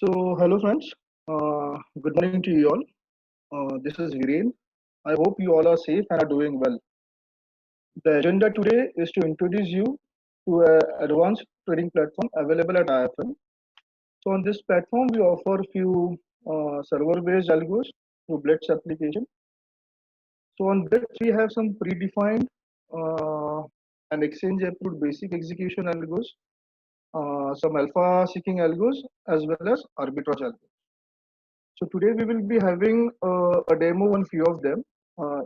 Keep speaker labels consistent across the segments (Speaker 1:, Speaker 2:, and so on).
Speaker 1: Hello friends. Good morning to you all. This is Viren. I hope you all are safe and are doing well. The agenda today is to introduce you to an advanced trading platform available at IFM. So on this platform, we offer a few server-based algos through Blitz application. So on Blitz, we have some predefined and exchange-approved basic execution algos, some alpha-seeking algos, as well as arbitrage algos. So today we will be having a demo on few of them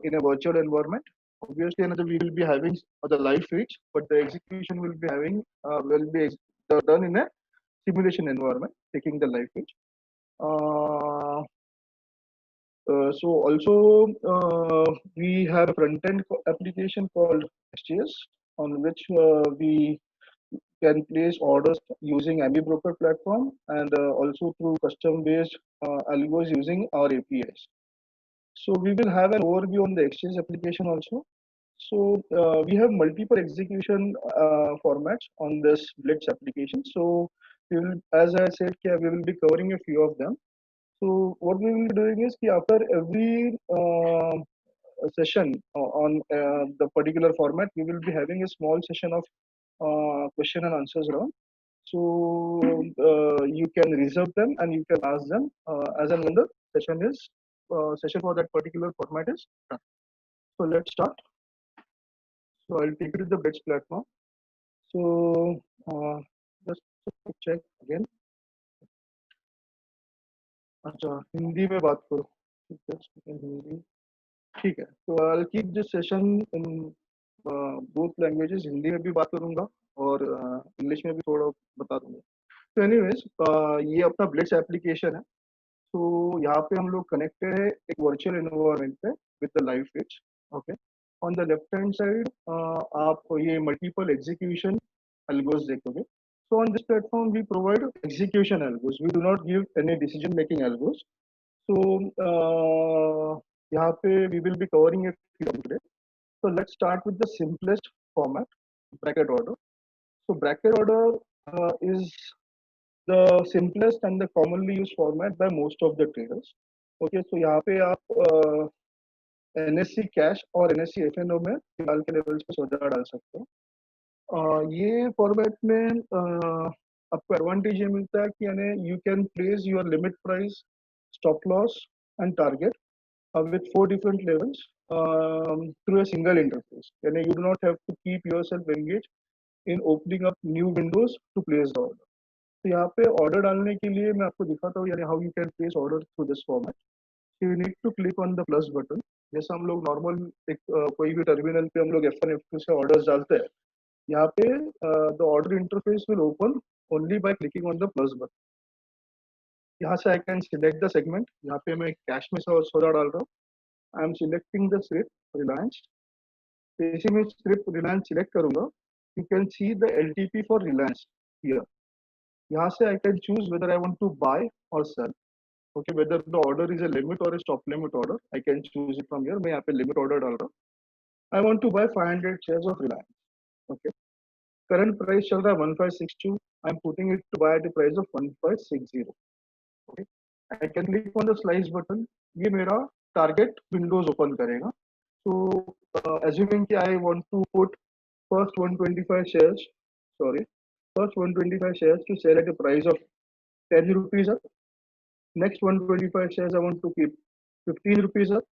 Speaker 1: in a virtual environment. Obviously, another we will be having the live feeds, but the execution will be done in a simulation environment, taking the live feeds. So also we have a front-end application called XGS on which we can place orders using AMI broker platform and also through custom-based algos using our APIs. So we will have an overview on the Exchange application also. So we have multiple execution formats on this Blitz application. So we will, as I said, we will be covering a few of them. So what we will be doing is after every session on the particular format, we will be having a small session of question and answers round. So you can reserve them and you can ask them as and when the session for that particular format is done. So let's start. So I'll take you to the Blitz platform. So just check again. अच्छा हिंदी में बात करो हिंदी ठीक है तो I keep this session in both languages Hindi में भी बात करूंगा और इंग्लिश में भी थोड़ा बता दूंगा तो एनीवेज ये अपना ब्लिट्स एप्लीकेशन है तो यहाँ पे हम लोग कनेक्टेड है एक वर्चुअल एनवायरनमेंट पे with the live feeds okay on the left hand side आप ये मल्टीपल एग्जीक्यूशन algos देखोगे so on this platform we provide execution algos we do not give any decision making algos so यहाँ पे we will be covering it today so let's start with the simplest format bracket order so bracket order is the simplest and the commonly used format by most of the traders okay so यहाँ पे आप NSE cash और NSE FNO में फिलहाल के levels पे सौदा डाल सकते हो ये फॉर्मेट में आपको एडवांटेज ये मिलता है कि यानी you can place your limit price stop loss and target with 4 different levels through a single interface यानी you do not have to keep yourself engaged in opening up new windows to place the order तो यहाँ पे order डालने के लिए मैं आपको दिखाता हूँ यानी how you can place order through this format you need to click on the plus button जैसा हम लोग नॉर्मल एक कोई भी टर्मिनल पे हम लोग F1 F2 से ऑर्डर्स डालते हैं यहाँ पे the order interface will open only by clicking on the plus button यहाँ से I can select the segment यहाँ पे मैं कैश में सौदा डाल रहा हूँ I am selecting the script Reliance जैसे मैं स्क्रिप्ट रिलायंस सिलेक्ट करूंगा you can see the LTP for Reliance here यहाँ से I can choose whether I want to buy और sell okay whether the order is a limit or a stop limit order I can choose it from here मैं यहाँ पे limit order डाल रहा हूँ I want to buy 500 shares of Reliance okay current price चल रहा है 1562 I'm putting it to buy at the price of 1560 okay I can click on the slice button ये मेरा target windows open करेगा so assuming कि I want to put first 125 shares sorry first 125 shares to sell at a price of 10 rupees up next 125 shares I want to keep 15 rupees up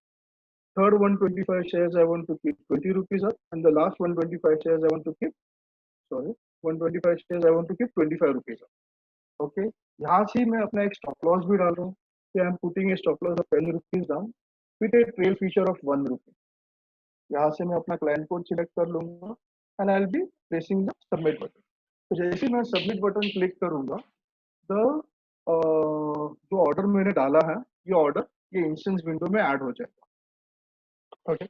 Speaker 1: third 125 shares I want to keep 20 rupees up and the last 125 shares I want to keep 125 shares I want to keep 25 rupees up okay यहाँ से मैं अपना एक stop loss भी डाल रहा हूँ I am putting a stop loss of 10 rupees down with a trail feature of 1 rupee यहाँ से मैं अपना client code select कर लूँगा and I'll be pressing the submit button तो जैसे मैं submit button click करूँगा the जो ऑर्डर मैंने डाला है ये ऑर्डर ये इंस्टेंस विंडो में ऐड हो जाएगा ओके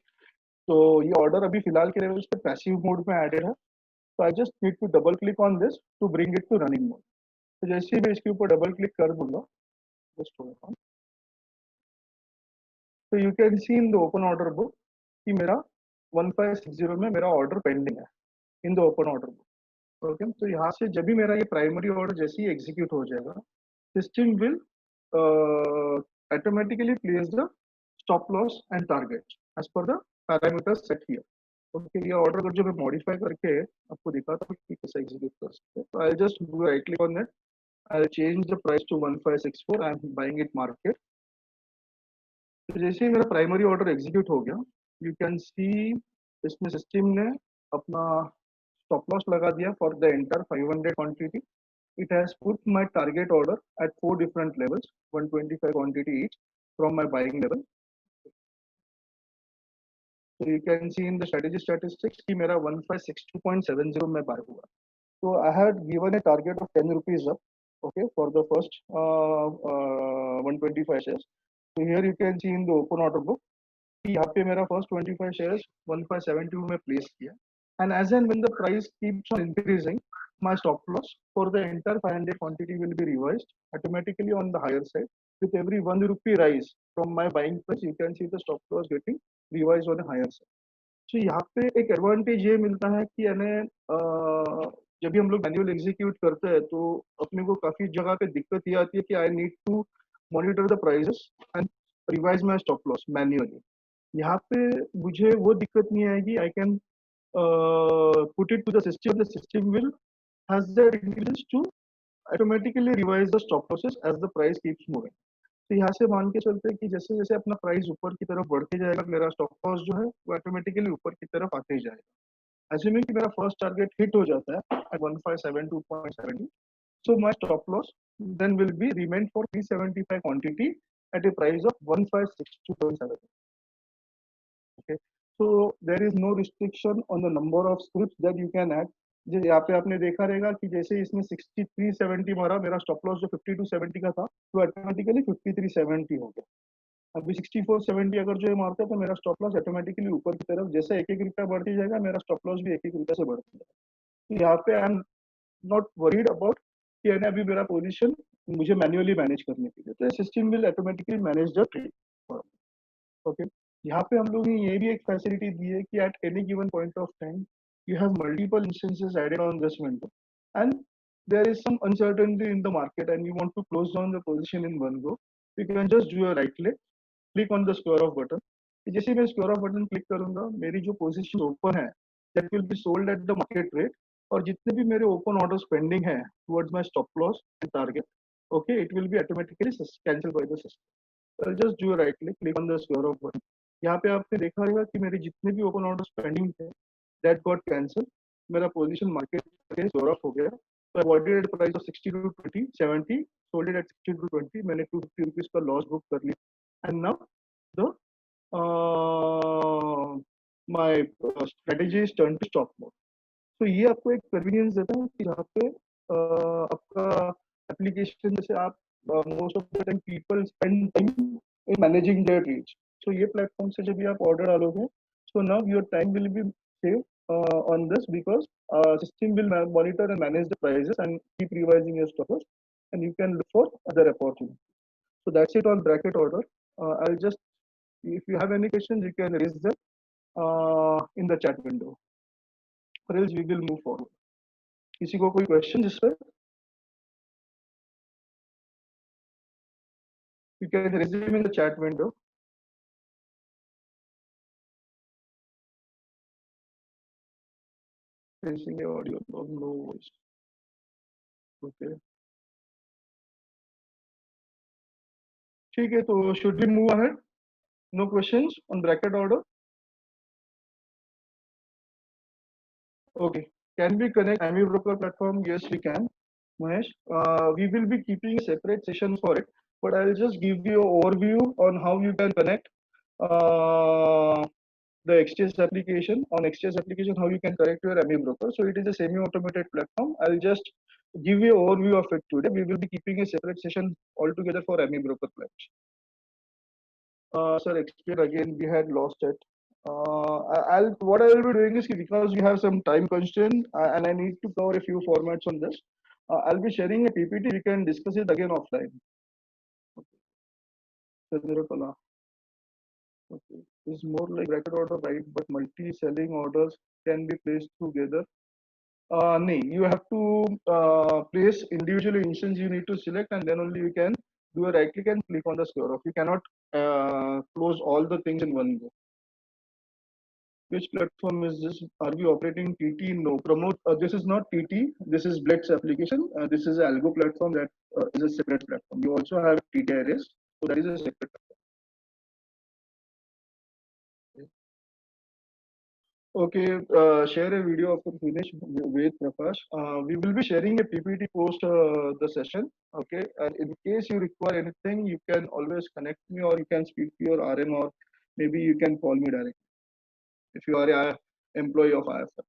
Speaker 1: तो ये ऑर्डर अभी फिलहाल के लेवल पे पैसिव मोड में एडेड है तो I just need to double click on this to bring it to running mode तो जैसे ही मैं इसके ऊपर डबल क्लिक कर दूंगा जस्ट होल्ड ऑन तो you can C in the open order book कि मेरा 1560 में मेरा ऑर्डर पेंडिंग है in the open order book okay तो यहाँ से जब भी मेरा ये प्राइमरी ऑर्डर जैसे ही एग्जीक्यूट हो जाएगा system will automatically place the stop loss and target as per the parameters set here. Okay, ये order अगर जो मैं modify करके आपको दिखाता हूँ कि कैसे execute कर सकते हैं. So I'll just do right click on it. I'll change the price to 1564. I'm buying it market. तो जैसे ही मेरा प्राइमरी ऑर्डर एग्जीक्यूट हो गया, यू कैन सी इसमें सिस्टम ने अपना स्टॉप लॉस लगा दिया for the enter 500 quantity. It has put my target order at 4 different levels, 125 quantity each from my buying level. So you can see in the strategy statistics कि मेरा 1562.70 में buy हुआ. So I had given a target of 10 rupees up, okay, for the first 125 shares. So here you can see in the open order book, यहाँ पे मेरा first 25 shares 1572 में place किया. And as and when the price keeps on increasing, my stop loss for the entire 500 quantity will be revised automatically on the higher side. With every 1 rupee rise from my buying price, you can see the stop loss getting revised on the higher side. So यहाँ पे एक advantage ये मिलता है कि यानी जब भी हम लोग मैनुअल एग्जीक्यूट करते हैं तो अपने को काफी जगह पे दिक्कत ये आती है कि I need to monitor the prices and revise my stop loss manually. यहाँ पे मुझे वो दिक्कत नहीं आएगी. I can put it to the system. The system will has the intelligence to automatically revise the stop losses as the price keeps moving. तो यहाँ से मान के चलते हैं कि जैसे जैसे अपना प्राइस ऊपर की तरफ बढ़ते जाएगा, मेरा स्टॉप लॉस जो है वो ऑटोमेटिकली ऊपर की तरफ आते जाएगा. Assuming कि मेरा फर्स्ट टारगेट हिट हो जाता है at 1572.70, so my stop loss then will be remain for 375 quantity at a price of 1562.70. Okay, so there is no restriction on the number of scripts that you can add. जो यहाँ पे आपने देखा रहेगा कि जैसे इसने 6370 मारा, मेरा स्टॉप लॉस जो 5270 का था तो ऑटोमेटिकली 5370 हो गया. अभी 6470 अगर जो ये मारता है तो मेरा स्टॉप लॉस ऑटोमेटिकली ऊपर की तरफ जैसे एक एक रुपया बढ़ती जाएगा, मेरा स्टॉप लॉस भी एक एक रुपया से बढ़ता जाएगा. तो यहाँ पे I am not worried about कि यानी अभी मेरा पोजीशन मुझे मैन्युअली मैनेज करने के लिए, तो system will automatically manage the trade. Okay, यहाँ पे हम लोग ने ये भी एक फैसिलिटी दी है कि at any given point of time you have multiple instances added on this window and there is some uncertainty in the market and you want to close down the position in one go, you can just do a right click on the square off button. जैसे मैं square off button click करूंगा, मेरी जो position open है that will be sold at the market rate, और जितने भी मेरे ओपन ऑर्डर्स पेंडिंग है towards my stop loss and target, okay, it will be automatically cancelled by the system. I'll just do a right click on the square off button. यहाँ पे आपने देखा रहेगा कि मेरे जितने भी ओपन ऑर्डर्स पेंडिंग थे that got cancelled. मेरा पोजीशन मार्केट के स्क्वायर ऑफ हो गया. तो I bought it at price of 62.20 70, sold it at 62.20. मैंने 250 रुपीस का लॉस बुक कर लिया. And now the my strategy is turn to stop mode. तो ये आपको एक कन्वीनियंस देता है कि यहाँ पे आपका एप्लीकेशन जैसे आप most of the time people spend time in managing their reach. So ये प्लेटफॉर्म से जब भी आप ऑर्डर डालोगे, so now your time will be save on this because system will monitor and manage the prices and keep revising your stop loss, and you can look for other opportunities. So that's it on bracket order. I'll just, if you have any questions, you can raise them in the chat window, or else we will move forward. किसी को कोई question इस पर? You can raise them in the chat window. Raising the audio, no voice. Okay. ठीक है, तो should we move ahead? No questions on bracket order? Okay. Can we connect AmiBroker platform? Yes, we can. Mahesh, we will be keeping a separate session for it, but I'll just give you an overview on how you can connect the Exchange application. On Exchange application, how you can connect your AmiBroker. So it is a semi-automated platform. I'll just give you an overview of it today. We will be keeping a separate session altogether for AmiBroker platform. Sir, explain again. We had lost it. What I will be doing is because we have some time constraint and I need to cover a few formats on this. I'll be sharing a PPT. We can discuss it again offline. Okay. Okay. It's more like bracket order, right? But multi-selling orders can be placed together. No, you have to place individual instance you need to select, and then only you can do a right click and click on the square off. You cannot close all the things in one go. Which platform is this? Are we operating TT? No. Promote. This is not TT. This is Blitz application. This is an algo platform that is a separate platform. You also have TT arrays, so that is a separate platform. Okay, share a video after finish with Prakash. We will be sharing a PPT post the session. Okay, and in case you require anything, you can always connect me, or you can speak to your RM, or maybe you can call me directly if you are a employee of IFL.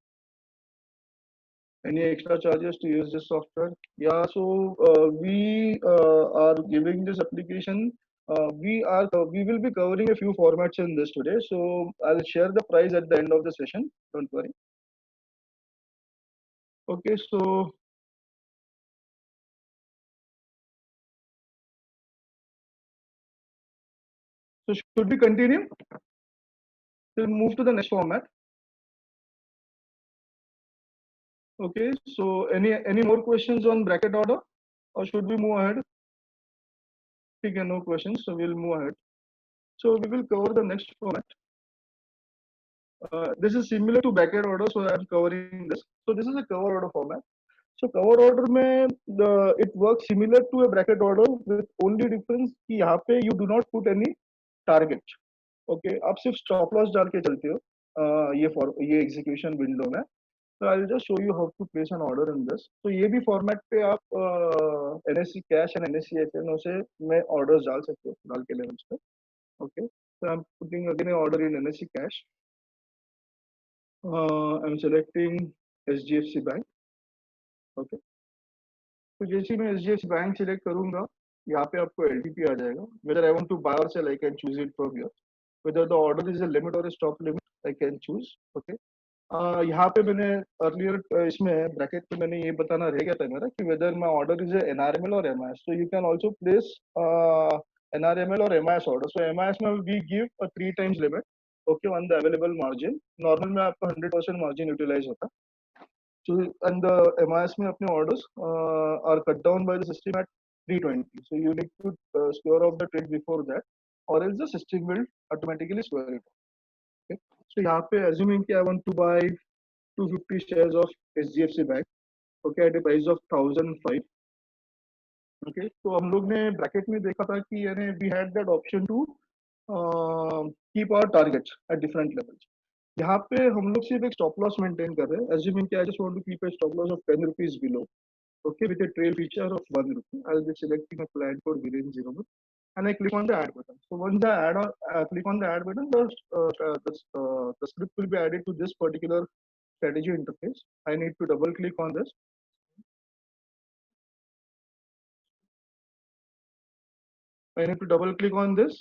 Speaker 1: Any extra charges to use this software? Yeah, so we are giving this application. We will be covering a few formats in this today. So I'll share the price at the end of the session. Don't worry. Okay, so should we continue? We'll move to the next format. Okay, so any more questions on bracket order, or should we move ahead? Okay, no questions, so we'll move ahead. So we will cover the next format. This is similar to bracket order, so I'm covering this. So this is a cover order format. So cover order में it works similar to a bracket order with only difference कि यहाँ पे you do not put any target. Okay, आप सिर्फ stop loss डाल के चलते हो ये execution window में. So I'll just show you how to place an order in this. So ये भी format पे आप NSE cash and NSE FNO से मैं orders डाल सकते हो डाल के levels पे. Okay, so I'm putting again an order in NSE cash. I'm selecting HDFC Bank. Okay. तो जैसे ही मैं HDFC बैंक सिलेक्ट करूंगा यहाँ पे आपको LTP आ जाएगा whether I want to buy or sell I can choose it from here whether the order is a limit or a stop limit I can choose okay यहाँ पे मैंने earlier इसमें bracket पे मैंने ये बताना रह गया था मेरा कि whether my order is NRML और MIS so you can also place NRML or MIS order so MIS में we give a 3 times limit okay on the available margin normal में आपका 100% margin utilize होता so and the MIS में अपने orders are cut down by the system at 320 so you need to square off the trade before that or else the system will automatically square it okay so यहाँ पे assuming कि I want to buy 250 shares of HDFC Bank okay at a price of 1005 okay तो हम लोग ने bracket में देखा था कि यानी we had that option to keep our targets at different levels यहाँ पे हम लोग सिर्फ एक स्टॉप लॉस मेंटेन कर रहे हैं assuming कि I just want to keep a stop loss of 10 rupees below okay with a trail feature of 1 rupee I'll be selecting a client code within 0 and I click on the add button so once I click on the add button the script will be added to this particular strategy interface I need to double click on this I need to double click on this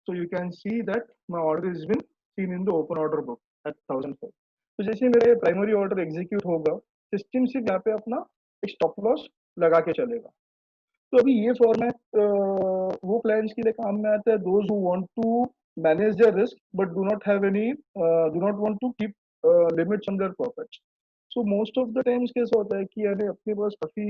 Speaker 1: so you can see that my order has been seen in the open order book at 1005 तो जैसे मेरे primary order execute होगा system सिर्फ यहाँ पे अपना एक stop loss लगा के चलेगा तो अभी ये फॉर्मेट वो क्लाइंट्स के लिए काम में आता है those who want to manage their risk but do not have any do not want to keep limits on their profits so most of the times कैसा होता है कि यानी अपने पास काफी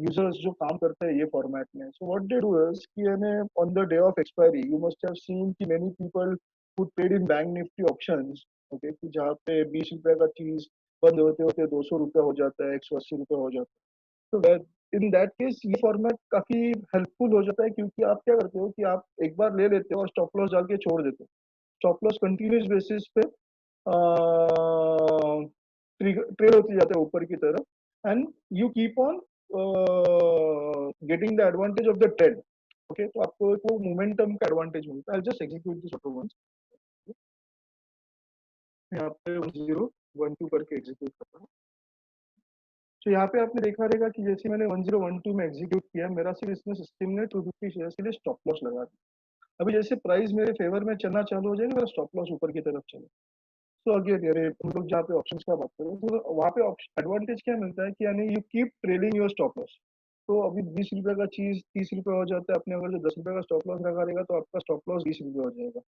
Speaker 1: यूजर्स जो काम करते हैं ये फॉर्मेट में so what they do is कि यानी on the day of expiry you must have seen कि many people who trade in bank Nifty options okay कि जहाँ पे 20 रुपए का चीज बंद होते होते 200 रुपए हो जाता है 180 रुपए हो जाता है तो इन दैट केस ये फॉर्मेट काफी हेल्पफुल हो जाता है क्योंकि आप क्या करते हो कि आप एक बार ले लेते हो और स्टॉप लॉस डाल के छोड़ देते हो स्टॉप लॉस कंटिन्यूस बेसिस पे ट्रेड होती जाता है ऊपर की तरफ and you keep on getting the advantage of the trade okay तो आपको एक वो मोमेंटम का एडवांटेज मिलता है I just execute this auto once यहाँ पे 1012 करके एग्जीक्यूट करता हूँ तो यहाँ पे आपने देखा रहेगा कि जैसे मैंने 1012 में एग्जीक्यूट किया मेरा सिर्फ इसमें सिस्टम ने 250 शेयर के लिए स्टॉप लॉस लगा दिया अभी जैसे प्राइस मेरे फेवर में चलना चालू हो जाएगा मेरा स्टॉप लॉस ऊपर की तरफ चले तो अगेन यानी हम लोग जहाँ पे ऑप्शंस का बात करें तो वहाँ पे एडवांटेज क्या मिलता है कि यानी you keep trailing your stop loss तो अभी 20 रुपए का चीज 30 रुपए हो जाता है अपने अगर जो 10 रुपए का स्टॉप लॉस लगा रहेगा तो आपका स्टॉप लॉस 20 रुपए हो जाएगा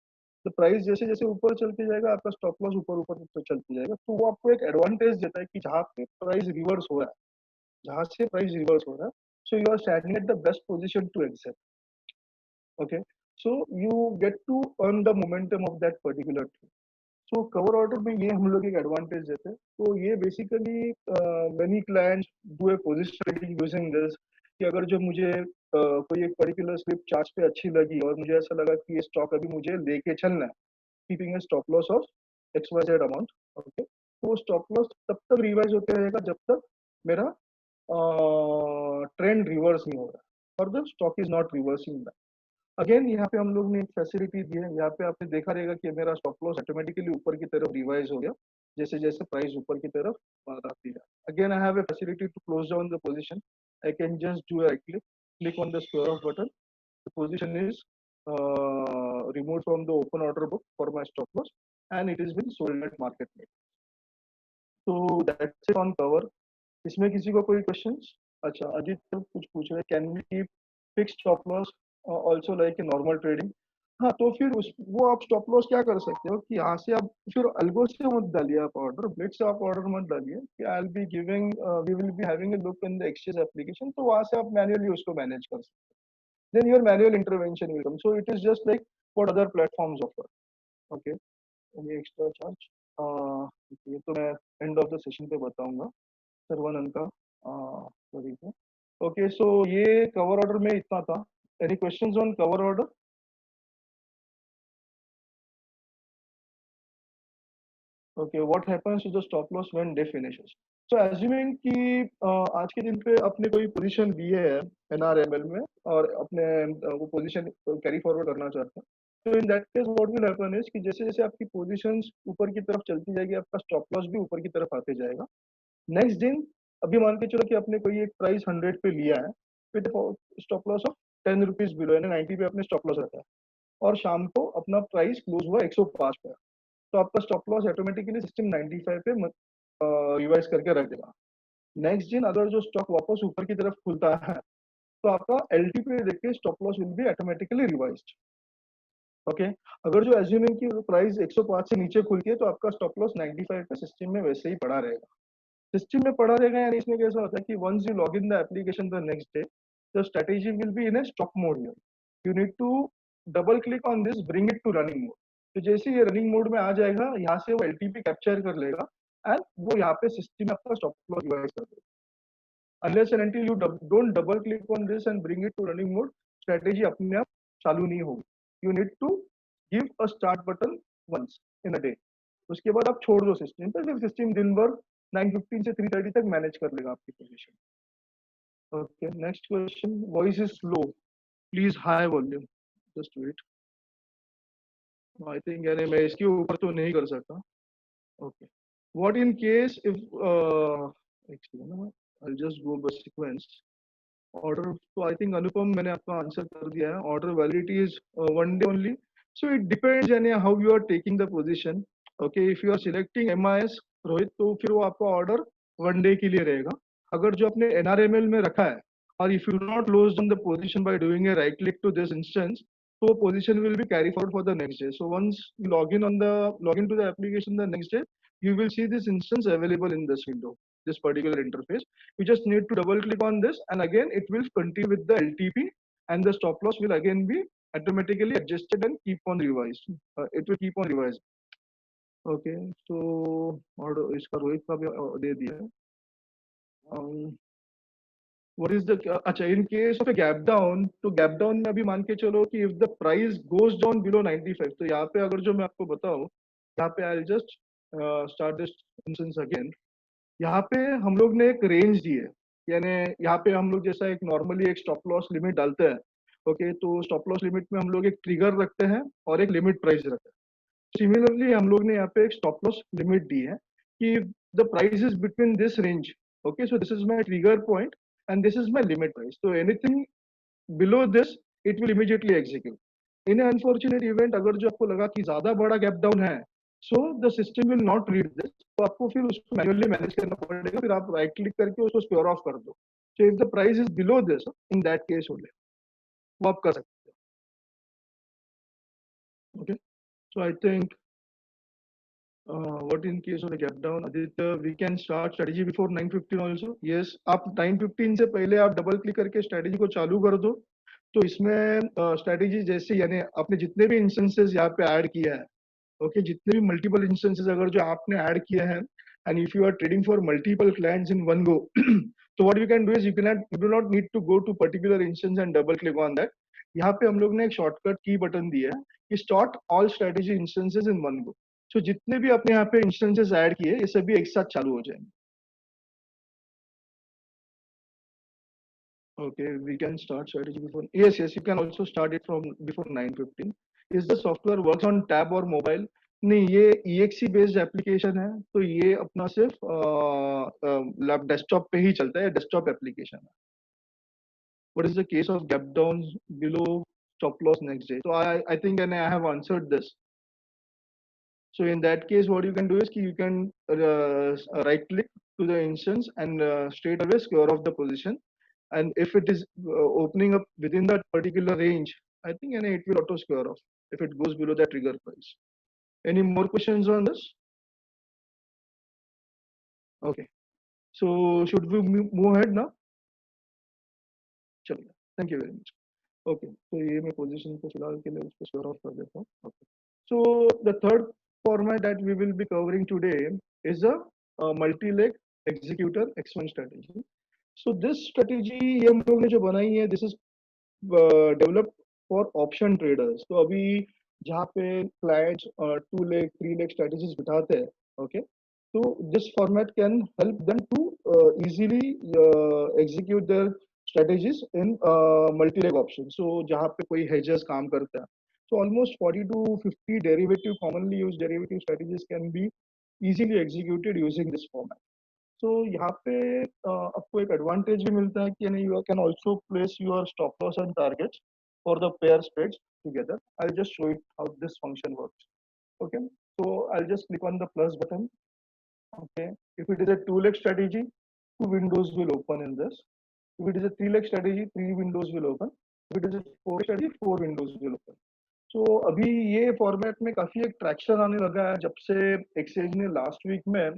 Speaker 1: तो प्राइस जैसे जैसे ऊपर चलते जाएगा आपका स्टॉप लॉस ऊपर ऊपर तो चलते जाएगा, तो वो आपको एक एडवांटेज देता है कि जहाँ पे प्राइस रिवर्स हो रहा है, जहाँ से प्राइस रिवर्स हो रहा है, so you are standing at the best position to exit. Okay, so you get to earn the momentum of that particular trade. So cover order में ये हम लोग एक एडवांटेज देते हैं। तो ये basically many clients do a position trading using this, कि अगर जो मुझे कोई एक पर्टिकुलर स्लिप चार्ट पे अच्छी लगी और मुझे ऐसा लगा कि ये स्टॉक अभी मुझे लेके चलना है, keeping A stop loss of XYZ amount, okay, तो स्टॉप लॉस तब तक रिवाइज होते रहेगा जब तक मेरा ट्रेंड रिवर्स नहीं हो रहा और the stock is not reversing back. Again यहाँ पे हम लोग ने एक फैसिलिटी दी है, यहाँ पे आपने देखा रहेगा कि मेरा स्टॉप लॉस ऑटोमेटिकली ऊपर की तरफ रिवाइज हो गया जैसे जैसे प्राइस ऊपर की तरफ आती है। Again I have a facility to close down the position, I can just do a click on the square off button, the position is removed from the open order book for my stop loss and it is been sold at market rate. So that's it on cover. इसमें किसी को कोई questions? अच्छा, अजीत तो कुछ पूछ रहे हैं, can we keep fix stop loss also like a normal trading? हाँ, तो फिर उस वो आप स्टॉप लॉस क्या कर सकते हो कि यहाँ से आप फिर अल्गो से मत डालिए, आप ऑर्डर ब्लिट से आप ऑर्डर मत डालिए कि I will be giving we will be having a look in the exchange application, तो वहां से आप मैन्युअली उसको मैनेज कर सकते हैं। Then your manual intervention will come, so it is just like what other platforms offer. Okay, ये extra charge ये तो मैं एंड ऑफ द सेशन पे बताऊंगा सर्वानंद का तरीका। ओके, सो ये कवर ऑर्डर में इतना था। Any questions on cover order? Okay, what happens to the stop loss when day finishes? So assuming कि आज के दिन पे अपने कोई पोजीशन ली है एनआरएमएल में और अपने वो पोजीशन कैरी फॉरवर्ड करना चाहते हैं, तो in that case what will happen is कि जैसे जैसे आपकी पोजीशंस ऊपर की तरफ चलती जाएगी आपका स्टॉप लॉस भी ऊपर की तरफ आते जाएगा। नेक्स्ट दिन अभी मान के चलो कि आपने कोई एक प्राइस 100 पे लिया है with stop loss of 10 rupees below, यानी 90 पे अपने स्टॉप लॉस रखा है और शाम को अपना प्राइस क्लोज हुआ 105 पे, तो आपका स्टॉप लॉस ऑटोमेटिकली सिस्टम 95 पे रिवाइज करके रख देगा। नेक्स्ट दिन अगर जो स्टॉक वापस ऊपर की तरफ खुलता है तो आपका एलटी पे देख के stop loss will be automatically revised. Okay, अगर जो एज्यूमिंग की प्राइस 105 से नीचे खुलती है तो आपका स्टॉप लॉस 95 पे सिस्टम में वैसे ही पड़ा रहेगा। सिस्टम में पड़ा रहेगा यानी इसमें कैसा होता है कि once you log in the application the next day, the strategy will be in a stop mode here, you need to double click on this, bring it to running mode. तो जैसे ये रनिंग मोड में आ जाएगा यहाँ से वो LTP capture कर लेगा एंड वो यहाँ पे सिस्टम में आपका स्टॉप लॉस रिवाइज कर देगा। Unless and until you don't double click on this and bring it to running mode, strategy अपने आप चालू नहीं होगी। You need to give a start button once in a day, उसके बाद आप छोड़ दो सिस्टम पे, फिर सिस्टम दिन भर 9:15 से 3:30 तक मैनेज कर लेगा आपकी position. Okay, next question, voice is slow, please high volume, just wait. I think यानी मैं इसके ऊपर तो नहीं कर सकता। Okay, what in case if I just go by sequence. Order तो आई थिंक अनुपम मैंने आपका आंसर कर दिया है, order validity is 1 day only, so it depends यानी how you are taking the position. Okay, if you are selecting MIS Rohit तो फिर वो आपका ऑर्डर 1 डे के लिए रहेगा। अगर जो आपने एनआरएमएल में रखा है और if you not close down the position by doing a right click to this instance, तो position will be carry forward for the next day. So once you log in to the application the next day, you will see this instance available in this window, this particular interface. You just need to double click on this and again it will continue with the LTP and the stop loss will again be automatically adjusted and keep on revised. It will keep on revised. Okay, so order इसका रोहित का भी दे दिया है। What is the अच्छा, in case of a gap down, तो gap down में अभी मान के चलो कि if the price goes down below 95, तो यहाँ पे अगर जो मैं आपको बताऊँ, यहाँ पे I'll just start this instance again. यहाँ पे हम लोग ने एक रेंज दी है, यानी यहाँ पे हम लोग जैसा एक नॉर्मली एक स्टॉप लॉस लिमिट डालते हैं। ओके, तो स्टॉप लॉस लिमिट में हम लोग एक ट्रिगर रखते हैं और एक लिमिट प्राइस रखते हैं। सिमिलरली हम लोग ने यहाँ पे एक स्टॉप लॉस लिमिट दी है कि the price is between this range. Okay, so this is my trigger point and this is my limit price, तो anything below this it will immediately execute. In unfortunate event अगर जो आपको लगा कि ज्यादा बड़ा गैप डाउन है, so the system will not read this, तो आपको फिर उसको मैन्युअली मैनेज करना पड़ेगा, फिर आप राइट क्लिक करके उसको स्क्वायर ऑफ कर दो। So if the price is below this, in that case only वो आप कर सकते हो। Okay, So I think what in case of a gap down, Aditya, we can start strategy before 9:15 also. Yes, आप 9:15 से पहले आप डबल क्लिक करके स्ट्रेटेजी को चालू कर दो. तो इसमें स्ट्रेटेजी जैसे यानी आपने जितने भी इंस्टेंसेस यहाँ पे ऐड किया है, ओके, जितने भी मल्टीपल इंस्टेंसेस अगर जो आपने ऐड किए हैं, and if you are trading for multiple clients in one go, तो what you can do is you do not need to go to particular instance and double click on that. यहाँ पे हम लोग ने एक shortcut की button दिया है कि start all strategy instances in one go. So जितने भी आपने यहाँ पे इंस्टेंसेस ऐड किए ये सभी एक साथ चालू हो जाएंगे. Okay, we can start strategy before. Yes, yes, you can also start it from before 9:15. Is the software works on tab or mobile? नहीं, ये EXE based application है, तो ये अपना सिर्फ लैप डेस्कटॉप पे ही चलता है, डेस्कटॉप एप्लीकेशन है. What is the case of gap downs below stop loss next day? So I think and I have answered this. So in that case, what you can do is you can right click to the instance and straight away square off the position. And if it is opening up within that particular range, I think it will auto square off if it goes below the trigger price. Any more questions on this? Okay. So should we move ahead now? चलिए. Thank you very much. Okay. So ये मैं position को फिलहाल के लिए उसको square off कर देता हूँ. Okay. So the third format that we will be covering today is a multi-leg executor X1 strategy. So this strategy ये हम लोग ने जो बनाई है, this is developed for option traders. तो अभी जहाँ पे clients 2 leg 3 leg strategies बिठाते हैं, okay, so this format can help them to easily execute their strategies in multi-leg options. So जहाँ पे कोई hedges काम करता है, so almost 40 to 50 derivative commonly used derivative strategies can be easily executed using this format. So यहाँ पे आपको एक एडवांटेज भी मिलता है कि you can also place your stop loss and targets for the pair spreads together. I'll just show it how this function works. Okay, so I'll just click on the plus button. Okay, if it is a 2 leg strategy, 2 windows will open in this. If it is a 3 leg strategy, 3 windows will open. If it is a 4 leg strategy, 4 windows will open. So अभी ये format में काफी एक traction आने लगा है जब से एक्सचेंज ने लास्ट वीक में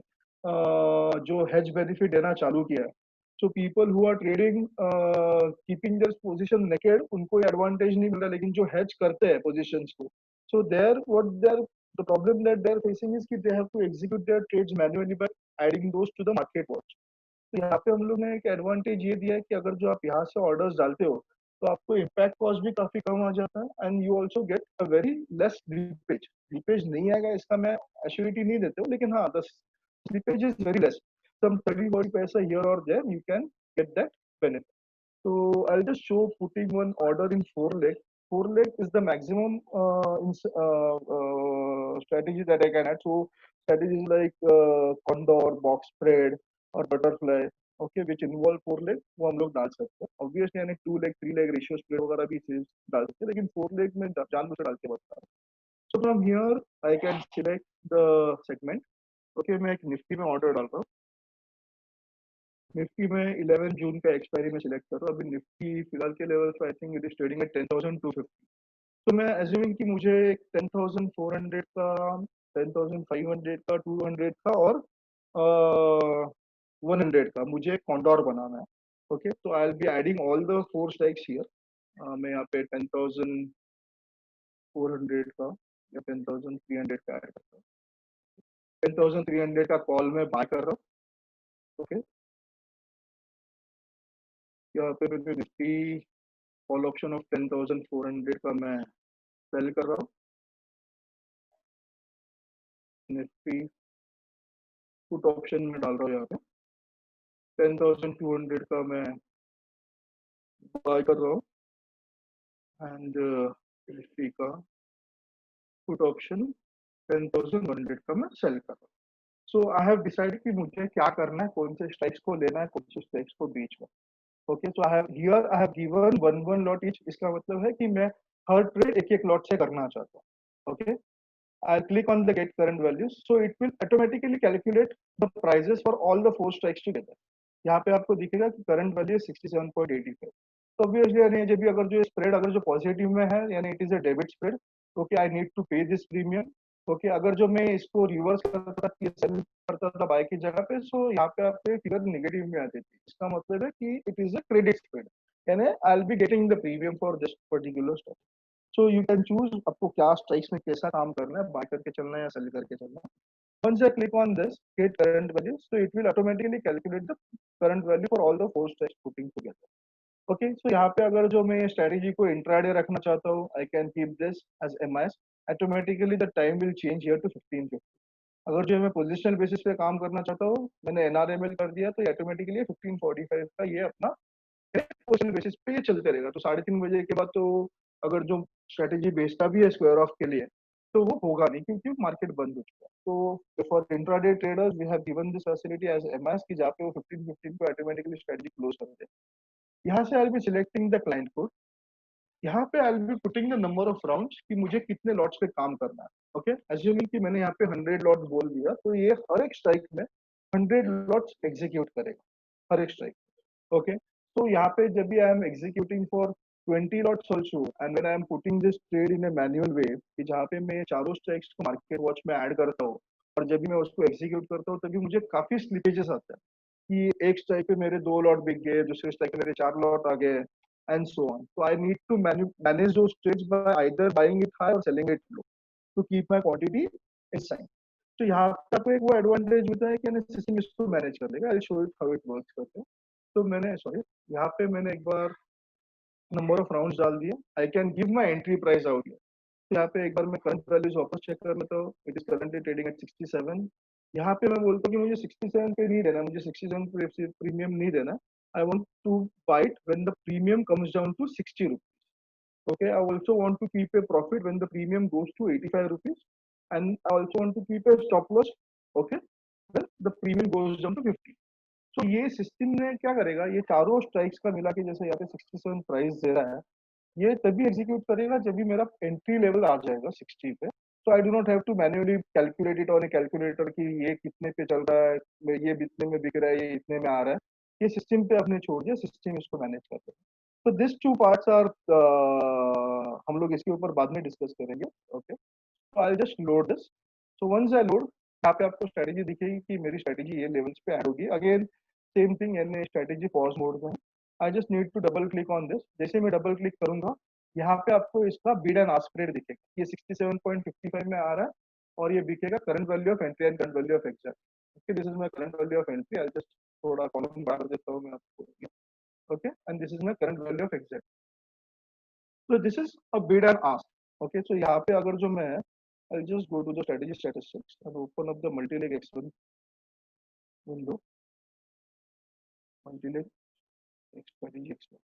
Speaker 1: जो हेज बेनिफिट देना चालू किया है. So people who are trading keeping their position naked, उनको ये एडवांटेज नहीं मिल रहा, लेकिन जो हेज करते हैं पोजीशंस को, so there what there the problem that they are facing is कि they have to execute their trades manually by adding those to the market watch. तो यहाँ पे हम लोग ने एक एडवांटेज ये दिया है कि अगर जो आप यहाँ से ऑर्डर्स डालते हो तो आपको इम्पैक्ट कॉस्ट भी काफी कम आ जाता है, and you also get a very less slippage. Slippage नहीं आएगा इसका मैं एश्योरिटी नहीं देता हूँ, लेकिन हाँ the slippage is very less. Some 30-40 paisa here और there you can get that benefit. So I'll just show putting one order in 4 leg. 4 leg is the maximum strategy that I can add. So strategies like condor, box spread, or butterfly, okay, which involve 4 leg, वो हम लोग डाल सकते हैं. Obviously यानी 2 leg 3 leg ratio spread वगैरह भी चीज डाल सकते हैं, लेकिन 4 leg में जानबूझ के डाल के बता रहा हूँ. So from here I can select the segment. Okay, मैं एक निफ्टी में ऑर्डर डाल रहा हूँ. निफ्टी में 11 जून का एक्सपायरी में सिलेक्ट कर रहा हूँ. अभी निफ्टी फिलहाल के लेवल पे I think it is trading at 10,250. तो मैं एज्यूमिंग कि मुझे 10,400 का, 10,500 का, 200 का और 100 का मुझे कॉन्डोर बनाना है. ओके, तो आई will be adding all the 4 strikes here. मैं यहाँ पे 10,400 का या 10,300 का ऐड करता हूँ. 10,300 का कॉल में बाय कर रहा हूँ. ओके, यहाँ पे निफ्टी कॉल ऑप्शन ऑफ 10,400 का मैं सेल कर रहा हूँ. निफ्टी पुट ऑप्शन में डाल रहा हूँ. यहाँ पे 10,200 का मैं बाय कर रहा हूँ, एंड निफ्टी का पुट ऑप्शन 10,100 का मैं सेल कर रहा हूँ. सो आई हैव डिसाइडेड कि मुझे क्या करना है, कौन से स्ट्राइक्स को लेना है, कौन से स्ट्राइक्स को बीच में. Okay, so I have given one lot each. इसका मतलब है कि मैं हर ट्रेड एक एक लॉट से करना चाहता हूँ. Okay, I'll click on the get current values. So it will automatically calculate the prices for all the 4 strikes together. यहाँ पे आपको दिखेगा कि करंट वैल्यू 67.85. तो ऑब्वियसली यानी जब भी अगर जो स्प्रेड अगर जो पॉजिटिव में है यानी it is a debit spread, okay, I need to pay this premium. Okay, अगर जो मैं इसको रिवर्स करता था, सेल करता था बाय की जगह पे, सो यहाँ पे आपके फिगर नेगेटिव में आती थी। इसका मतलब है कि it is a credit spread, यानी I will be getting the premium for this particular stock. So you can choose आपको क्या स्ट्राइक्स में कैसा काम करना है, बाय करके चलना है या सेल करके चलना है। Once I click on this, get current value, so it will automatically calculate the current value for all the four strikes putting together. Okay, so यहाँ पे अगर जो मैं स्ट्रेटेजी को इंट्राडे रखना चाहता हूँ, I can keep this as MIS. Automatically the time will change here to 15:50। अगर जो मैं पोजिशनल बेसिस पे काम करना चाहता हूँ, मैंने एनआरएमएल कर दिया, तो ऑटोमेटिकली 15:45 का ये अपना पोजिशनल बेसिस पे ये चलते रहेगा। तो 3:30 बजे के बाद तो अगर जो स्ट्रेटेजी बेचता भी है स्क्वायर ऑफ के लिए, तो वो होगा नहीं, क्योंकि मार्केट बंद हो चुका है। तो for intraday traders we have given this facility as MIS की, जहाँ पे वो 15:15 पे ऑटोमेटिकली स्ट्रेटेजी क्लोज कर दे। यहाँ से आई will be selecting the client code. यहाँ पे आई will be putting the number of rounds कि मुझे कितने लॉट्स पे काम करना है। ओके, एज्यूमिंग कि मैंने यहाँ पे 100 लॉट्स बोल दिया, तो ये हर एक स्ट्राइक में 100 लॉट्स एग्जीक्यूट करेगा, हर एक स्ट्राइक। ओके, तो यहाँ पे जब भी I am executing for 20 lots also, and when I am putting this trade in a manual way, कि जहाँ पे मैं चारों स्ट्राइक्स को मार्केट वॉच में ऐड करता हूँ, और जब भी मैं उसको एग्जीक्यूट करता हूँ, तभी मुझे काफी स्लिपेजेस आते हैं कि एक स्ट्राइक पे मेरे 2 लॉट बिक गए, दूसरे स्ट्राइक पे मेरे 4 लॉट आ गए, and so on. So I need to manage those trades by either buying it high or selling it low to keep my quantity inside. तो यहाँ पे आपको एक वो एडवांटेज होता है कि सिस्टम इसको मैनेज कर लेगा। I show it how it works करते हैं। तो मैंने सॉरी, यहाँ पे मैंने एक बार नंबर ऑफ राउंड्स डाल दिए। I can give my entry price out. यहाँ पे एक बार मैं करंट वैल्यूज वापस चेक कर लेता हूँ। It is currently trading at 67। यहाँ पे मैं बोलता हूँ कि मुझे 67 पे नहीं देना, मुझे 67 पे प्रीमियम नहीं देना। I want to buy it when the premium comes down to 60 rupees. Okay, I also want to keep a profit when the premium goes to 85 rupees, and I also want to keep a stop loss, okay, when the premium goes down to 50. So ये system ने क्या करेगा, ये चारों strikes का मिला के, जैसे यहाँ पे 67 प्राइस दे रहा है, ये तभी एग्जीक्यूट करेगा जब भी मेरा एंट्री लेवल आ जाएगा 60 पे। तो I do not have to manually calculate it on a calculator कि ये कितने पे चल रहा है, ये इतने में बिक रहा है, ये इतने में आ रहा है। ये सिस्टम पे अपने छोड़ दिया, सिस्टम इसको मैनेज करते हैं। तो दिस टू पार्ट्स आर, हम लोग इसके ऊपर बाद में डिस्कस करेंगे। ओके, तो I just load this. So once I load, यहाँ पे आपको स्ट्रेटेजी दिखेगी कि मेरी स्ट्रेटेजी ये लेवल्स पे ऐड होगी। अगेन सेम थिंग, यानी स्ट्रेटेजी पॉज मोड में है। I just need to double click on this. जैसे मैं डबल क्लिक करूंगा, यहाँ पे आपको इसका बिड एंड आस्क रेट दिखेगा। ये 67.55 में आ रहा है, और ये दिखेगा current value of entry and current value of exit. Okay, this is my current value of entry. I just थोड़ा कॉलम बढ़ा देता हूँ मैं आपको। Okay, and this is my current value of exit. So this is a bid and ask. Okay, so यहाँ पे अगर जो मैं, I'll just go to the strategy statistics and open up the multi-leg X1 window. Multi-leg strategy X1.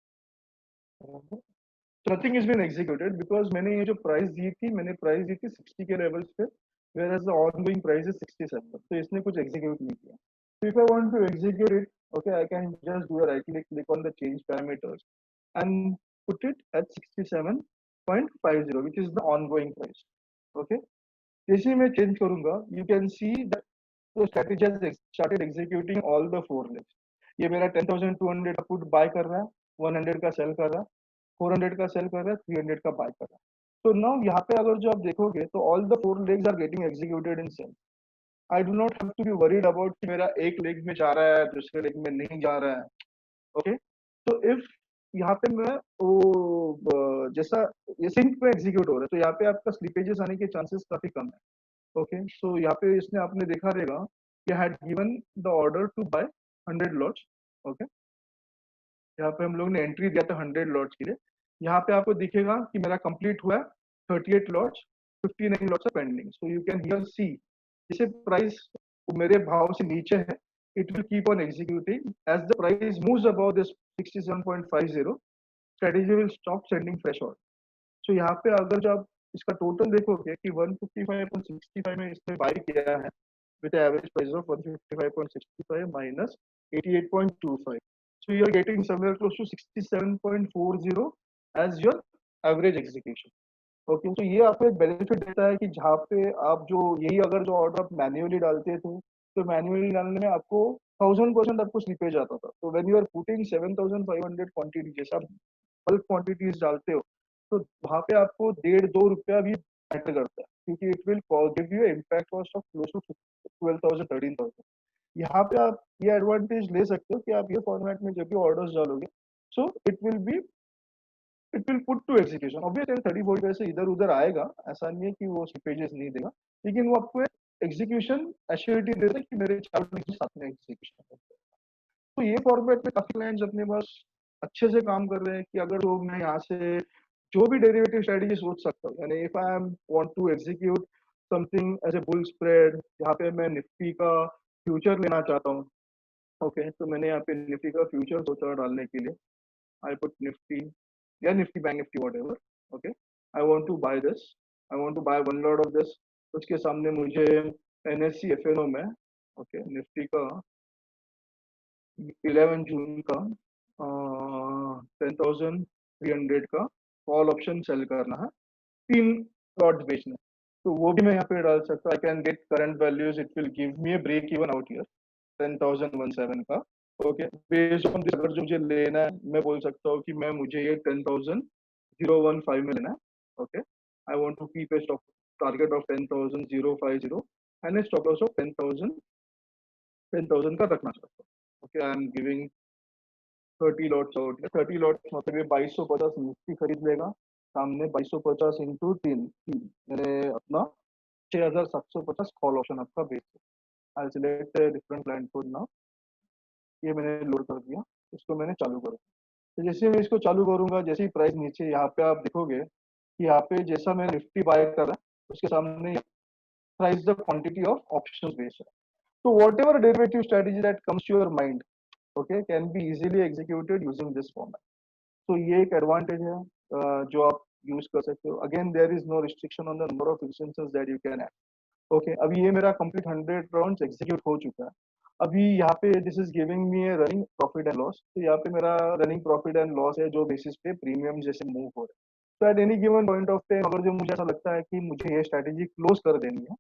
Speaker 1: So nothing has been executed because मैंने ये जो price दी थी, मैंने प्राइस दी थी 60 के लेवल्स पे, whereas the ongoing price is 67. तो इसने कुछ execute नहीं किया. So if I want to execute it, okay, I can just do a right click on the change parameters and put it at 67.50, which is the ongoing price. Okay, जैसे मैं change करूंगा, you can see that the strategy has started executing all the 4 legs. ये मेरा 10,200 का put buy कर रहा है, 100 का सेल कर रहा है, 400 का सेल कर रहा है, 300 का बाय कर रहा है। तो नाउ यहाँ पे अगर जो आप देखोगे, तो all the 4 legs are getting executed in sell. I do not have to be worried about कि मेरा एक लेग में जा रहा है, दूसरे लेग में नहीं जा रहा है। ओके, तो इफ यहाँ पे मैं जैसा ये सिंक पे एग्जीक्यूट हो रहा है, तो यहाँ पे आपका स्लिपेजेस आने के चांसेस काफी कम है। ओके, सो यहाँ पे इसने आपने देखा रहेगा कि had given the order to buy 100 lots. Okay, यहाँ पे हम लोग ने एंट्री दिया था 100 लॉट्स के लिए। यहाँ पे आपको दिखेगा कि मेरा कंप्लीट हुआ है 38 lots, 59 lots are pending. So you can here see, जैसे प्राइस मेरे भाव से नीचे है, it will keep on executing. As the price moves above this 67.50, strategy will stop sending fresh order. So यहाँ पे अगर जो आप इसका टोटल देखोगे कि 155.65 में इसने बाय किया है with the average price of 155.65 minus 88.25. So you are getting somewhere close to 67.40 as your average execution. Okay, तो ये आपको एक बेनिफिट देता है कि जहाँ पे आप जो यही अगर जो ऑर्डर आप मैन्युअली डालते थे, तो मैन्युअली डालने में आपको 1000% आपको स्लिपेज आता था। तो when you are putting 7500 quantity, जैसे आप बल्क क्वांटिटीज डालते हो, तो वहां पे आपको 1.5-2 रुपया भी मैटर करता है, क्योंकि it will give you impact cost of close to 12,000 13,000। यहाँ पे आप ये एडवांटेज ले सकते हो कि आप ये फॉर्मेट में जब भी ऑर्डर्स डालोगे, so it will put to execution. Obviously 30-40 पैसे इधर उधर आएगा, ऐसा नहीं है कि वो स्लिपेजेस नहीं देगा, लेकिन वो आपको एग्जीक्यूशन एश्योरिटी देता है कि मेरे 4 साथ में एग्जीक्यूशन होता है। तो ये फॉर्मेट में काफी क्लाइंट्स अपने पास अच्छे से काम कर रहे हैं कि अगर तो मैं यहाँ से जो भी डेरिवेटिव स्ट्रेटेजी सोच सकता हूँ, यानी if I am want to execute something as a bull spread, यहाँ पे मैं निफ्टी का फ्यूचर लेना चाहता हूँ। ओके, तो मैंने यहाँ पे निफ्टी का फ्यूचर सोचा डालने के लिए। आई पुट निफ्टी या Nifty bank Nifty whatever. Okay, I want to buy this, I want to buy one lot of this. उसके सामने मुझे एनएससी एफएनओ में ओके निफ्टी का 11 जून का 10,300 का कॉल ऑप्शन सेल करना है, 3 लॉट्स बेचना है। तो वो भी मैं यहाँ पे डाल सकता हूँ। I can get current values, it will give me a break even out here 10,017 का। ओके, बेस्ड ऑन दिस अगर जो मुझे लेना है, मैं बोल सकता हूँ कि मैं मुझे ये 10,015 में लेना है। Okay, I want to keep a stop target of 10,050 and a stop loss of 10,000 का रखना चाहता हूँ। Okay, I am giving 30 lots out. 30 lots मतलब ये 2250 निफ्टी खरीद लेगा, सामने 2250 इंटू तीन तीन मेरे अपना 6,750 कॉल ऑप्शन आपका बेच। आई select different client code now. ये मैंने लोड कर दिया, इसको मैंने चालू करूँ। तो जैसे मैं इसको चालू करूंगा, जैसे ही प्राइस नीचे यहाँ पे आप देखोगे कि यहाँ पे जैसा मैंने निफ्टी बाय करा उसके सामने price the quantity of options बेच है। तो whatever derivative strategy that comes to your mind okay can be easily executed using this format. तो ये एक एडवांटेज है जो आप यूज कर सकते हो। Again there is no restriction on the number of instances that you can add. Okay, अभी ये मेरा कंप्लीट 100 राउंड एग्जीक्यूट हो चुका है। अभी यहाँ पे this is giving me A running profit and loss. तो यहाँ पे मेरा रनिंग प्रॉफिट एंड लॉस है जो बेसिस पे प्रीमियम जैसे मूव हो रहे हैं। तो at any given point of time अगर जो मुझे ऐसा लगता है कि मुझे ये स्ट्रेटेजी क्लोज कर देनी है,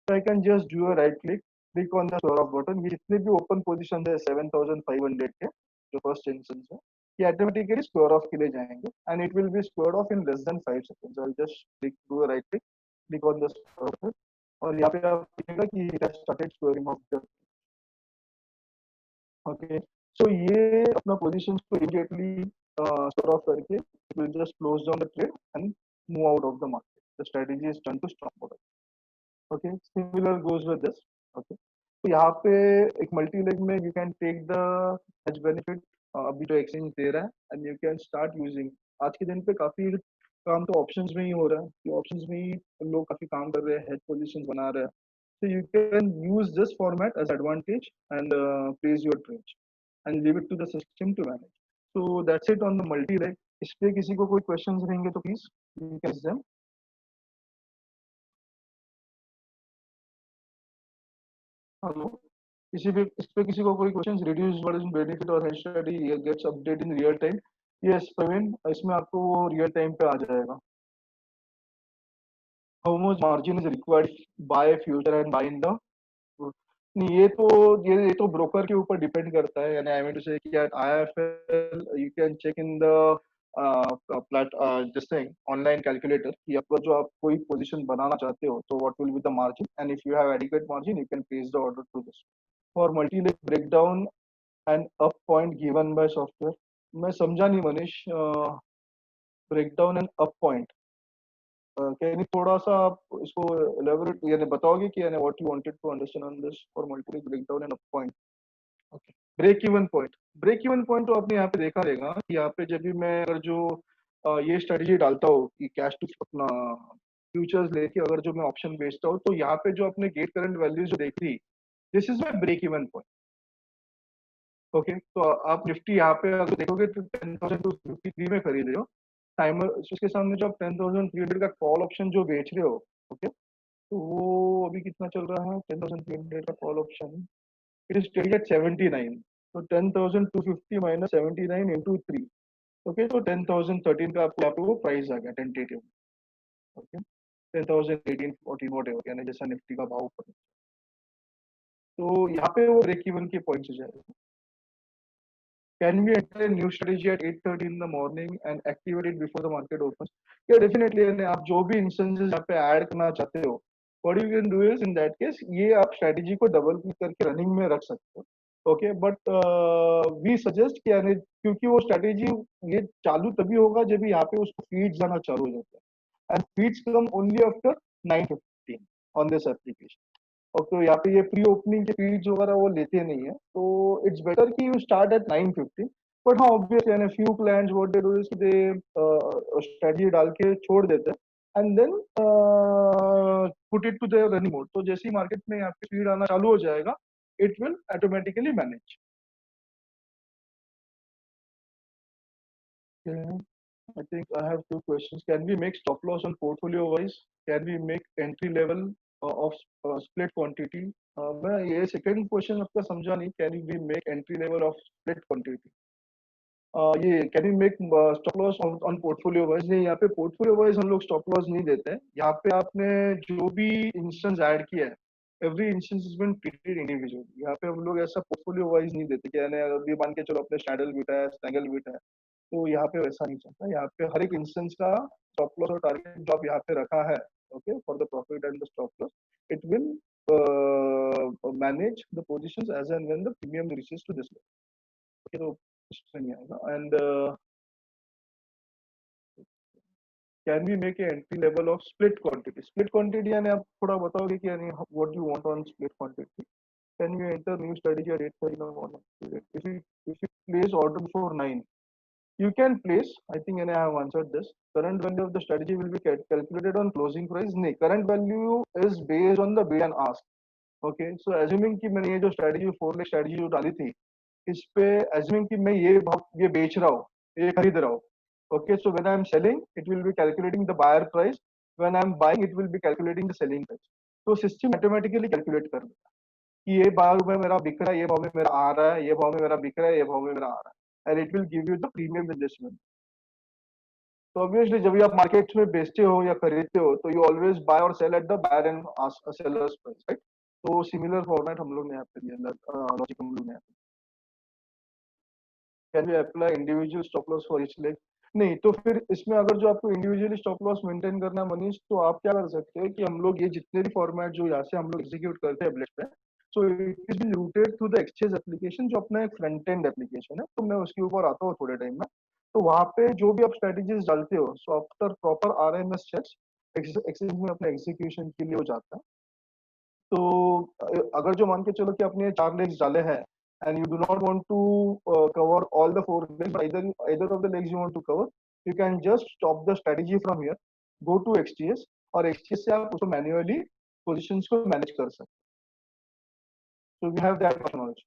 Speaker 1: तो आई can just do a right click, click on the square off button. ये जितने भी ओपन पोजिशन है 7,500 के जो फर्स्ट इंस्टेंस है, ये ऑटोमेटिकली स्क्वायर ऑफ के लिए जाएंगे and it will be square off in less than 5 seconds. I just click do a right click, click on the square off, और यहाँ पे आप देखिएगा कि it has started squaring off the. Okay, so ये अपना पोजीशन को immediately square off करके will just close down the trade and move out of the market. The strategy is turn to stop model. Okay, similar goes with this. Okay, तो यहाँ पे एक multi leg में you can take the edge benefit अभी जो exchange दे रहा है and you can start using. आज के दिन पे काफी काम तो ऑप्शंस में ही हो रहा है कि ऑप्शंस में ही लोग काफी काम कर रहे हैं, हेड पोजीशंस बना रहे हैं। So you can use this format as advantage and place your trades and leave it to the system to manage. So that's it on the multi-leg. इस पे किसी को कोई questions रहेंगे तो please you can ask them. Hello. किसी भी इस पे किसी को कोई questions? Reduce what is benefit or hedge study gets update in real time. Yes, Praveen, इसमें आपको वो real time पे आ जाएगा. How much margin is required buy future and buy in the नहीं, ये तो ब्रोकर के ऊपर डिपेंड करता है। यानी आई मीन टू से कि IFL you can check in the plate this thing online calculator कि आपका जो आप कोई पोजीशन बनाना चाहते हो तो what will be the margin and if you have adequate margin you can place the order to this for multi leg breakdown and up point given by software. मैं समझा नहीं Manish, breakdown and up point can थोड़ा सा आप इसको elaborate यानी बताओगे कि यानी what you wanted to understand on this for multi leg breakdown and up point. Okay, break even point तो आपने यहाँ पे देखा रहेगा कि यहाँ पे जब भी मैं अगर जो ये स्ट्रेटेजी डालता हूँ कि कैश टू अपना फ्यूचर्स लेके अगर जो मैं ऑप्शन बेचता हूँ तो यहाँ पे जो अपने गेट करंट वैल्यू जो देख रही, this is my break even point. Okay, तो आप निफ्टी यहाँ पे अगर देखोगे तो 10,253 में खरीद रहे हो, टाइमर उसके सामने जो आप 10,300 का कॉल ऑप्शन जो बेच रहे हो। ओके, तो वो अभी कितना चल रहा है 10,300 का call option, it is trading at 79। तो 10,250 माइनस 79 इंटू 3। ओके, तो 10,013 का आपको यहाँ पे वो प्राइस आ गया टेंटेटिव। ओके, 10,018 14 वॉट एवर यानी जैसा निफ्टी का भाव ऊपर। तो यहाँ पे वो ब्रेक इवन के पॉइंट से जाएगा। Can we enter a new strategy at 8:30 in the morning and activate it before the market opens? Yeah, definitely. यानी आप जो भी instances यहाँ पे add करना चाहते हो, what you can do is in that case ये आप strategy को double click करके running में रख सकते हो. Okay, but we suggest कि यानी क्योंकि वो strategy ये चालू तभी होगा जब यहाँ पे उसको feeds जाना चालू हो जाता है. And feeds come only after 9:15 on this application. और तो यहाँ पे ये प्री ओपनिंग के फीड्स वगैरह वो लेते नहीं है, तो इट्स बेटर कि यू स्टार्ट एट 9:15. बट हाँ, ऑब्वियसली यानी few clients what they do is they strategy डाल के छोड़ देते हैं and then put it to their running mode. तो जैसे ही मार्केट में यहाँ पे फीड आना चालू हो जाएगा, it will automatically manage. I think I have two questions. Can we make stop loss on portfolio wise? Can we make entry level of split quantity? मैं ये second question आपका समझा नहीं. Can we make entry level of split quantity? ये can we make stop loss on portfolio wise? नहीं, यहाँ पे portfolio wise हम लोग stop loss नहीं देते हैं. यहाँ पे आपने जो भी instance add किया है, every instance has been treated individually. यहाँ पे हम लोग ऐसा portfolio wise नहीं देते कि यानी अभी मान के चलो अपने straddle beta है, strangle beta है, तो यहाँ पे वैसा नहीं चलता. यहाँ पे हर एक इंस्टेंस का स्टॉप लॉस और टारगेट जो आप यहाँ पे रखा है, okay, for the profit and the stop loss, it will manage the positions as and when the premium reaches to this level. Okay, तो इसमें नहीं आएगा. And can we make a entry level of split quantity? Split quantity यानी आप थोड़ा बताओगे कि यानी what you want on split quantity. Can you enter new strategy at 8:30 in the morning? If you place order before 9, you can place. I think and I have answered this. Current value of the strategy will be calculated on closing price. नहीं, current value is based on the bid and ask. Okay, so assuming कि मैंने ये जो strategy 4 lakh strategy जो डाली थी, इस पे assuming कि मैं ये बेच रहा हूँ, ये खरीद रहा हूँ. Okay, so when I am selling, it will be calculating the buyer price. When I am buying, it will be calculating the selling price. तो system automatically calculate कर देगा कि ये भाव में मेरा बिक रहा है, ये भाव में मेरा आ रहा है, ये भाव में मेरा बिक रहा है, ये भाव में मेरा आ रहा है. And it will give you the premium adjustment. तो ऑब्वियसली जब भी आप मार्केट में बेचते हो या खरीदते हो, तो यू ऑलवेज बाय और sell at the buyer and sellers price, right? तो सिमिलर फॉर्मेट हम लोग ने यहाँ पे दिया, लॉजिक हम लोग ने. Can we apply individual stop loss for each leg? नहीं, तो फिर इसमें अगर जो आपको इंडिविजुअली स्टॉप लॉस मेंटेन करना है मनीष, तो आप क्या कर सकते हैं कि हम लोग ये जितने भी फॉर्मेट जो यहाँ से हम लोग एग्जीक्यूट करते हैं ब्लेड पे, so it is been routed through the exchange application, जो अपना एक फ्रंट एंड एप्लीकेशन है. तो मैं उसके ऊपर आता हूँ थोड़े टाइम में. तो वहाँ पे जो भी आप स्ट्रेटेजीज डालते हो, so after proper RMS checks, exchange में अपने एग्जीक्यूशन के लिए हो जाता है. तो अगर जो मान के चलो कि आपने 4 लेग्स डाले हैं and you do not want to cover all the 4 legs, but either of the legs you want to cover, you can just stop the strategy from here, go to XTS, और XTS से आप उसको manually positions को manage कर सकते. So we have that knowledge.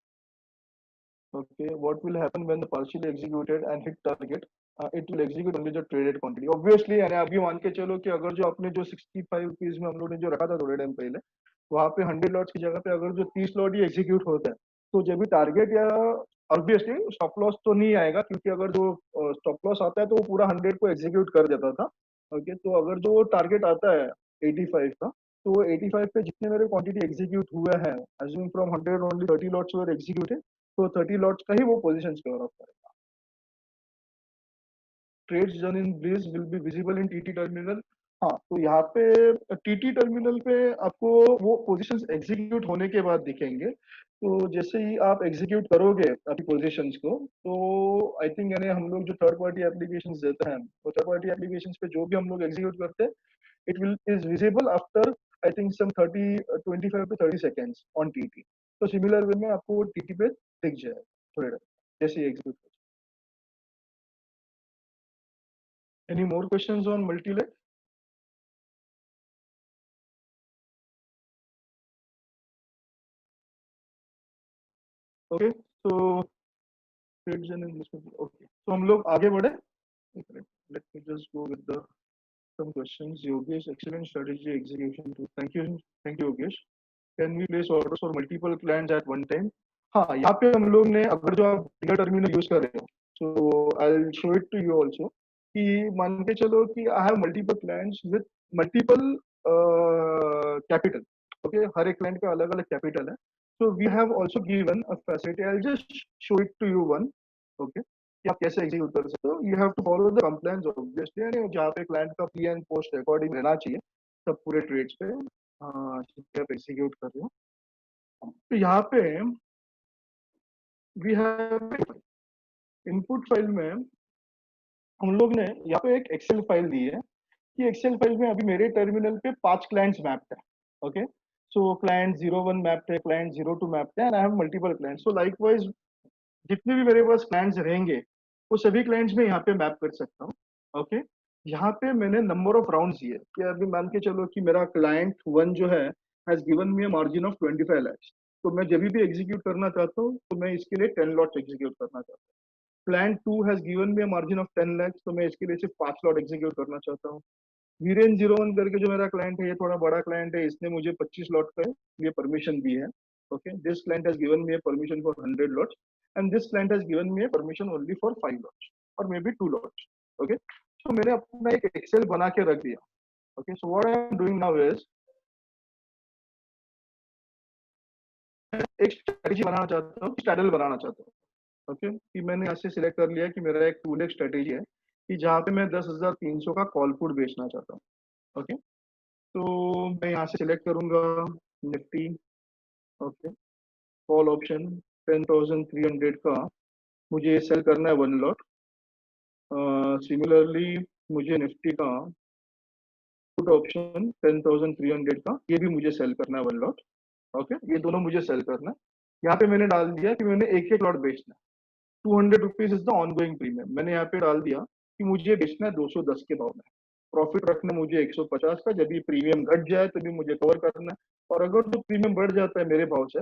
Speaker 1: Okay, what will happen when the partially executed and hit target? It will execute only the traded quantity. Obviously, यानी अभी मान के चलो कि अगर जो आपने जो 65 रुपीज में हम लोग ने जो रखा था थोड़े टाइम पहले, वहाँ पे 100 लॉट्स की जगह पे अगर जो 30 लॉट ही एग्जीक्यूट होता है, तो जब भी टारगेट या ऑब्वियसली स्टॉप लॉस तो नहीं आएगा, क्योंकि अगर जो स्टॉप लॉस आता है तो वो पूरा 100 को एग्जीक्यूट कर देता था. ओके, तो अगर जो टारगेट आता है 85 का, तो वो 85 पे जितने मेरे क्वांटिटी एग्जीक्यूट हुए हैं, assuming from 100 only 30 lots were executed, तो 30 लॉट्स का ही वो पोजीशंस कवर अप करेगा. Trades done in bridge will be visible in TT terminal. हाँ, तो यहाँ पे टीटी टर्मिनल पे आपको वो पोजीशंस एग्जीक्यूट होने के बाद दिखेंगे. तो जैसे ही आप एग्जीक्यूट करोगे अपनी पोजीशंस को, तो आई थिंक यानी हम लोग जो थर्ड पार्टी एप्लीकेशंस देते हैं, वो थर्ड पार्टी एप्लीकेशंस पे जो भी हम लोग एग्जीक्यूट करते हैं, it will is visible after I think some 25 to 30 seconds on TT. तो सिमिलर वे में आपको टीटी पे दिख जाए थोड़े जैसे ही execute. Any more questions on multi-leg? Okay, so trades and investment. Okay, so हम लोग आगे बढ़े. Let me just go with the some questions. Yogesh, excellent strategy execution too. Thank you Yogesh. Can we place orders for multiple clients at one time? हाँ, यहाँ पे हम लोग ने अगर जो आप बिगर टर्मिनल यूज कर रहे हो, so I'll show it to you also. कि मान के चलो कि I have multiple clients with multiple capital. Okay, हर एक client का अलग अलग capital है. So we have also given a facility. I'll just show it to you one. Okay, कि आप कैसे एग्जीक्यूट कर सकते हो। You have to follow the compliance obviously, यानी जहाँ पे क्लाइंट का प्री एंड पोस्ट रिकॉर्डिंग रहना चाहिए सब पूरे ट्रेड्स पे, आप एग्जीक्यूट कर रहे हो। तो यहाँ पे वी हैव इनपुट फाइल में हम लोग ने यहाँ पे एक एक्सेल फाइल दी है कि एक्सेल फाइल में अभी मेरे टर्मिनल पे 5 क्लाइंट्स मैप्ड है। ओके, सो क्लाइंट 01 मैप्ड है, क्लाइंट 02 मैप्ड है, and I have multiple clients. So likewise जितने भी मेरे पास क्लाइंट्स रहेंगे वो सभी क्लाइंट्स में यहाँ पे मैप कर सकता हूँ। ओके, यहाँ पे मैंने नंबर ऑफ राउंड्स दिए कि अभी मान के चलो कि मेरा क्लाइंट 1 जो है has given me a margin of 25 lakhs, तो मैं जब भी एग्जीक्यूट करना चाहता हूँ तो मैं इसके लिए 10 लॉट्स एग्जीक्यूट करना चाहता हूँ। Client 2 has given me a margin of 10 lakhs, तो मैं इसके लिए सिर्फ 5 लॉट एग्जीक्यूट करना चाहता हूँ। वीरेन 01 करके जो मेरा क्लाइंट है, ये थोड़ा बड़ा क्लाइंट है, इसने मुझे 25 लॉट का ये परमिशन दी है। Okay, this client has given me a permission for 100 lots, and this client has given me a permission only for 5 lots और मे बी 2 लॉट्स। ओके, तो मैंने अपना एक एक्सेल बना के रख दिया। Okay, so what I am doing now is एक स्ट्रेटेजी बनाना चाहता हूँ, स्ट्रैडल बनाना चाहता हूँ। ओके, कि मैंने यहाँ से सिलेक्ट कर लिया कि मेरा एक 2 लेग स्ट्रेटेजी है कि जहाँ पे मैं 10,300 का कॉल पुट बेचना चाहता हूँ। ओके, तो मैं यहाँ से सिलेक्ट करूंगा निफ्टी। ओके, कॉल ऑप्शन 10,300 का मुझे सेल करना है 1 लॉट। सिमिलरली मुझे निफ्टी का पुट ऑप्शन 10,300 का ये भी मुझे सेल करना है 1 लॉट। ओके, ये दोनों मुझे सेल करना है। यहाँ पे मैंने डाल दिया कि मैंने एक एक लॉट बेचना है। 200 rupees is the ongoing premium, मैंने यहाँ पे डाल दिया कि मुझे बेचना है 210 के भाव में। प्रॉफिट रखना है मुझे 150 का, जब भी प्रीमियम घट जाए तभी मुझे कवर करना है। और अगर जो प्रीमियम बढ़ जाता है मेरे भाव से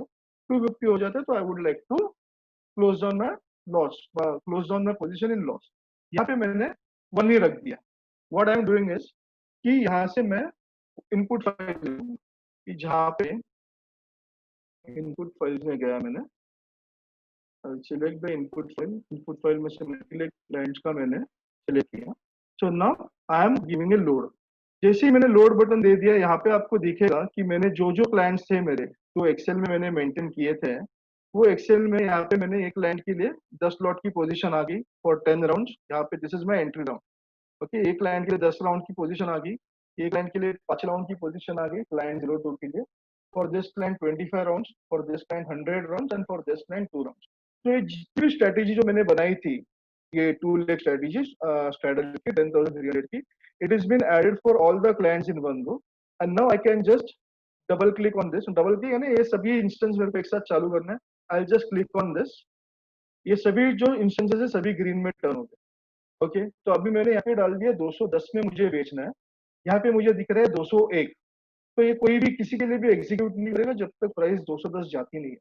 Speaker 1: 250 हो जाता है, तो I would like to close down my loss, close down my position in loss. यहाँ पे मैंने 1 ही रख दिया। What I am doing is कि यहाँ से मैं इनपुट फाइल कि जहाँ पे इनपुट फाइल में गया मैंने, सिलेक्ट द इनपुट फाइल में से मल्टीपल क्लाइंट्स का मैंने सिलेक्ट किया। So now I am giving a load. जैसे ही मैंने लोड बटन दे दिया, यहाँ पे आपको दिखेगा कि मैंने जो जो क्लाइंट्स थे मेरे, जो एक्सेल में मैंने मेंटेन किए थे, वो एक्सेल में यहाँ पे मैंने एक क्लाइंट के लिए 10 लॉट की पोजीशन आ गई फॉर 10 राउंड्स। यहाँ पे this is my entry round. Okay, एक क्लाइंट के लिए 10 राउंड की पोजीशन आ गई, एक क्लाइंट के लिए 5 राउंड की पोजीशन आ गई, क्लाइंट 02 के लिए। For this client 25 rounds, for this client 100 rounds, and for this client 2 rounds. तो ये जितनी स्ट्रेटेजी जो मैंने बनाई थी, ये 2 लेग स्ट्रेटेजी स्ट्रेटेजी की 10,300 की, it has been added for all the clients in one go, and now I can just double click on this। double click यानी ये सभी इंस्टेंस मेरे को एक साथ चालू करना है। I'll just click on this, ये सभी जो इंस्टेंसेस है सभी ग्रीन में टर्न हो गए। ओके, तो अभी मैंने यहाँ पे डाल दिया 210 में मुझे बेचना है। यहाँ पे मुझे दिख रहा है 201, तो ये कोई भी किसी के लिए भी एग्जीक्यूट नहीं करेगा जब तक प्राइस 210 जाती नहीं है।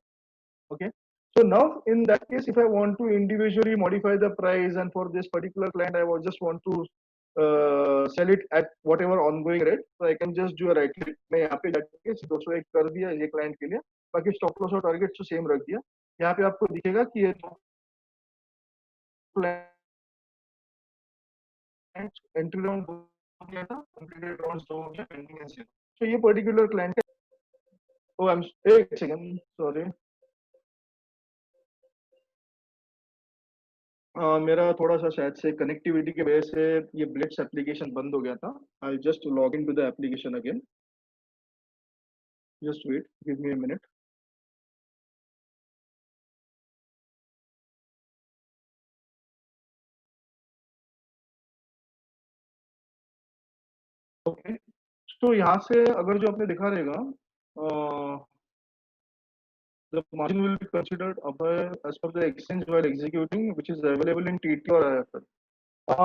Speaker 1: Okay, so now in that case, if I want to individually modify the price, and for this particular client I would just want to sell it at whatever ongoing rate, so I can just do a right click। मैं यहाँ पे जाके 201 कर दिया ये client के लिए, बाकी स्टॉप लॉस और टारगेट तो सेम रख दिया। यहाँ पे आपको दिखेगा कि ये एंट्री राउंड हो गया था, कंप्लीटेड राउंड्स 2 हो गया, पेंडिंग है 0। तो ये पर्टिकुलर क्लाइंट है। ओ आई एम, एक सेकंड सॉरी, मेरा थोड़ा सा शायद से कनेक्टिविटी की वजह से ये ब्लिट्स एप्लीकेशन बंद हो गया था। I just log in to the application again, just wait, give me a minute. Okay, तो यहाँ से अगर जो आपने दिखा रहेगा, the margin will be considered as per the exchange while executing, which is available in TT और IFL।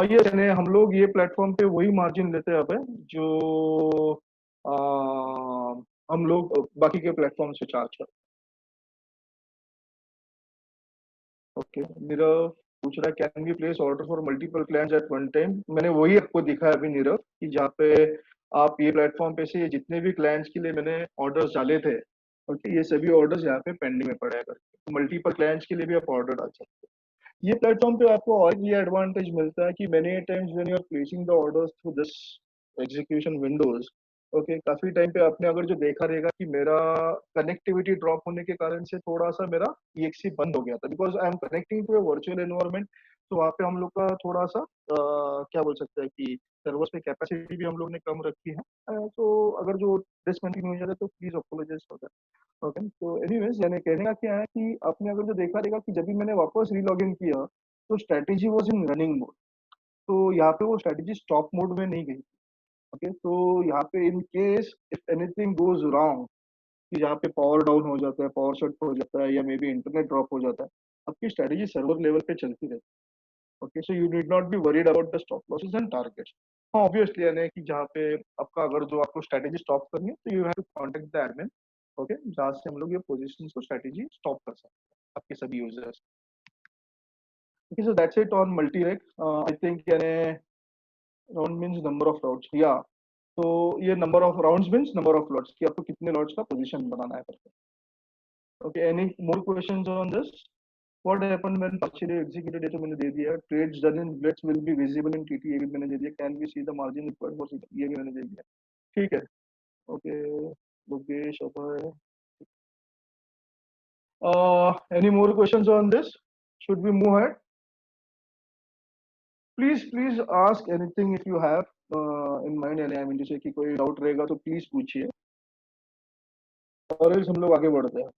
Speaker 1: ये यानी हम लोग ये प्लेटफॉर्म पे वही मार्जिन लेते हैं अब जो हम लोग बाकी के प्लेटफॉर्म से चार्ज करते हैं। ओके, नीरव पूछ रहा है can we place order for multiple clients at one time. मैंने वही आपको दिखा है अभी नीरव, कि जहाँ पे आप ये प्लेटफॉर्म पे से जितने भी क्लाइंट्स के लिए मैंने ऑर्डर्स डाले थे, ओके, ये सभी ऑर्डर्स यहाँ पे पेंडिंग में पड़े हैं करके, मल्टीपल क्लाइंट्स के लिए भी आप ऑर्डर डाल सकते हैं। ये प्लेटफॉर्म पे आपको और ये एडवांटेज मिलता है कि many times when you are placing the orders through this execution windows, okay, काफी टाइम पे आपने अगर जो देखा रहेगा कि मेरा कनेक्टिविटी ड्रॉप होने के कारण से थोड़ा सा मेरा EXE बंद हो गया था, because I am connecting to a virtual environment. तो वहाँ पे हम लोग का थोड़ा सा क्या बोल सकते हैं कि सर्वर्स पे कैपेसिटी भी हम लोग ने कम रखी है। तो अगर जो डिसकंटिन्यू हो जाता है तो please apologise for that. Okay, तो एनीवेज यानी कहने का क्या है कि आपने अगर जो देखा रहेगा कि जब भी मैंने वापस रीलॉग इन किया तो strategy was in running mode. तो यहाँ पे वो स्ट्रेटेजी स्टॉप मोड में नहीं गई। ओके, तो यहाँ पे इन case if anything goes wrong, कि यहाँ पे पावर डाउन हो जाता है, पावर शट हो जाता है, या मे बी इंटरनेट ड्रॉप हो जाता है, आपकी स्ट्रेटेजी सर्वर लेवल पे चलती रहती है। Okay, so you need not be worried about the stop losses and targets. हाँ, ऑब्वियसली यानी कि जहाँ पे आपका अगर जो आपको स्ट्रेटेजी स्टॉप करनी है तो you have to contact the admin. Okay, जहाँ से हम लोग ये पोजीशन को स्ट्रेटेजी स्टॉप कर सकते हैं आपके सभी users. Okay, so that's it on multi rake. I think यानी round means number of rounds, या तो ये number of rounds means number of lots, कि आपको कितने लॉट्स का पोजीशन बनाना है करके। ओके, any more questions on this? What happened when partially executed, ये तो मैंने दे दिया। Trades done in blitz will be visible in TT, ये भी मैंने दे दिया। Can we see the margin required for, ये भी मैंने दे दिया। ठीक है। Okay, Lokesh Abhay, any more questions on this? Should we move ahead? Please ask anything if you have in mind, यानी आई मीन जैसे कि कोई डाउट रहेगा तो प्लीज पूछिए, और else हम लोग आगे बढ़ते हैं।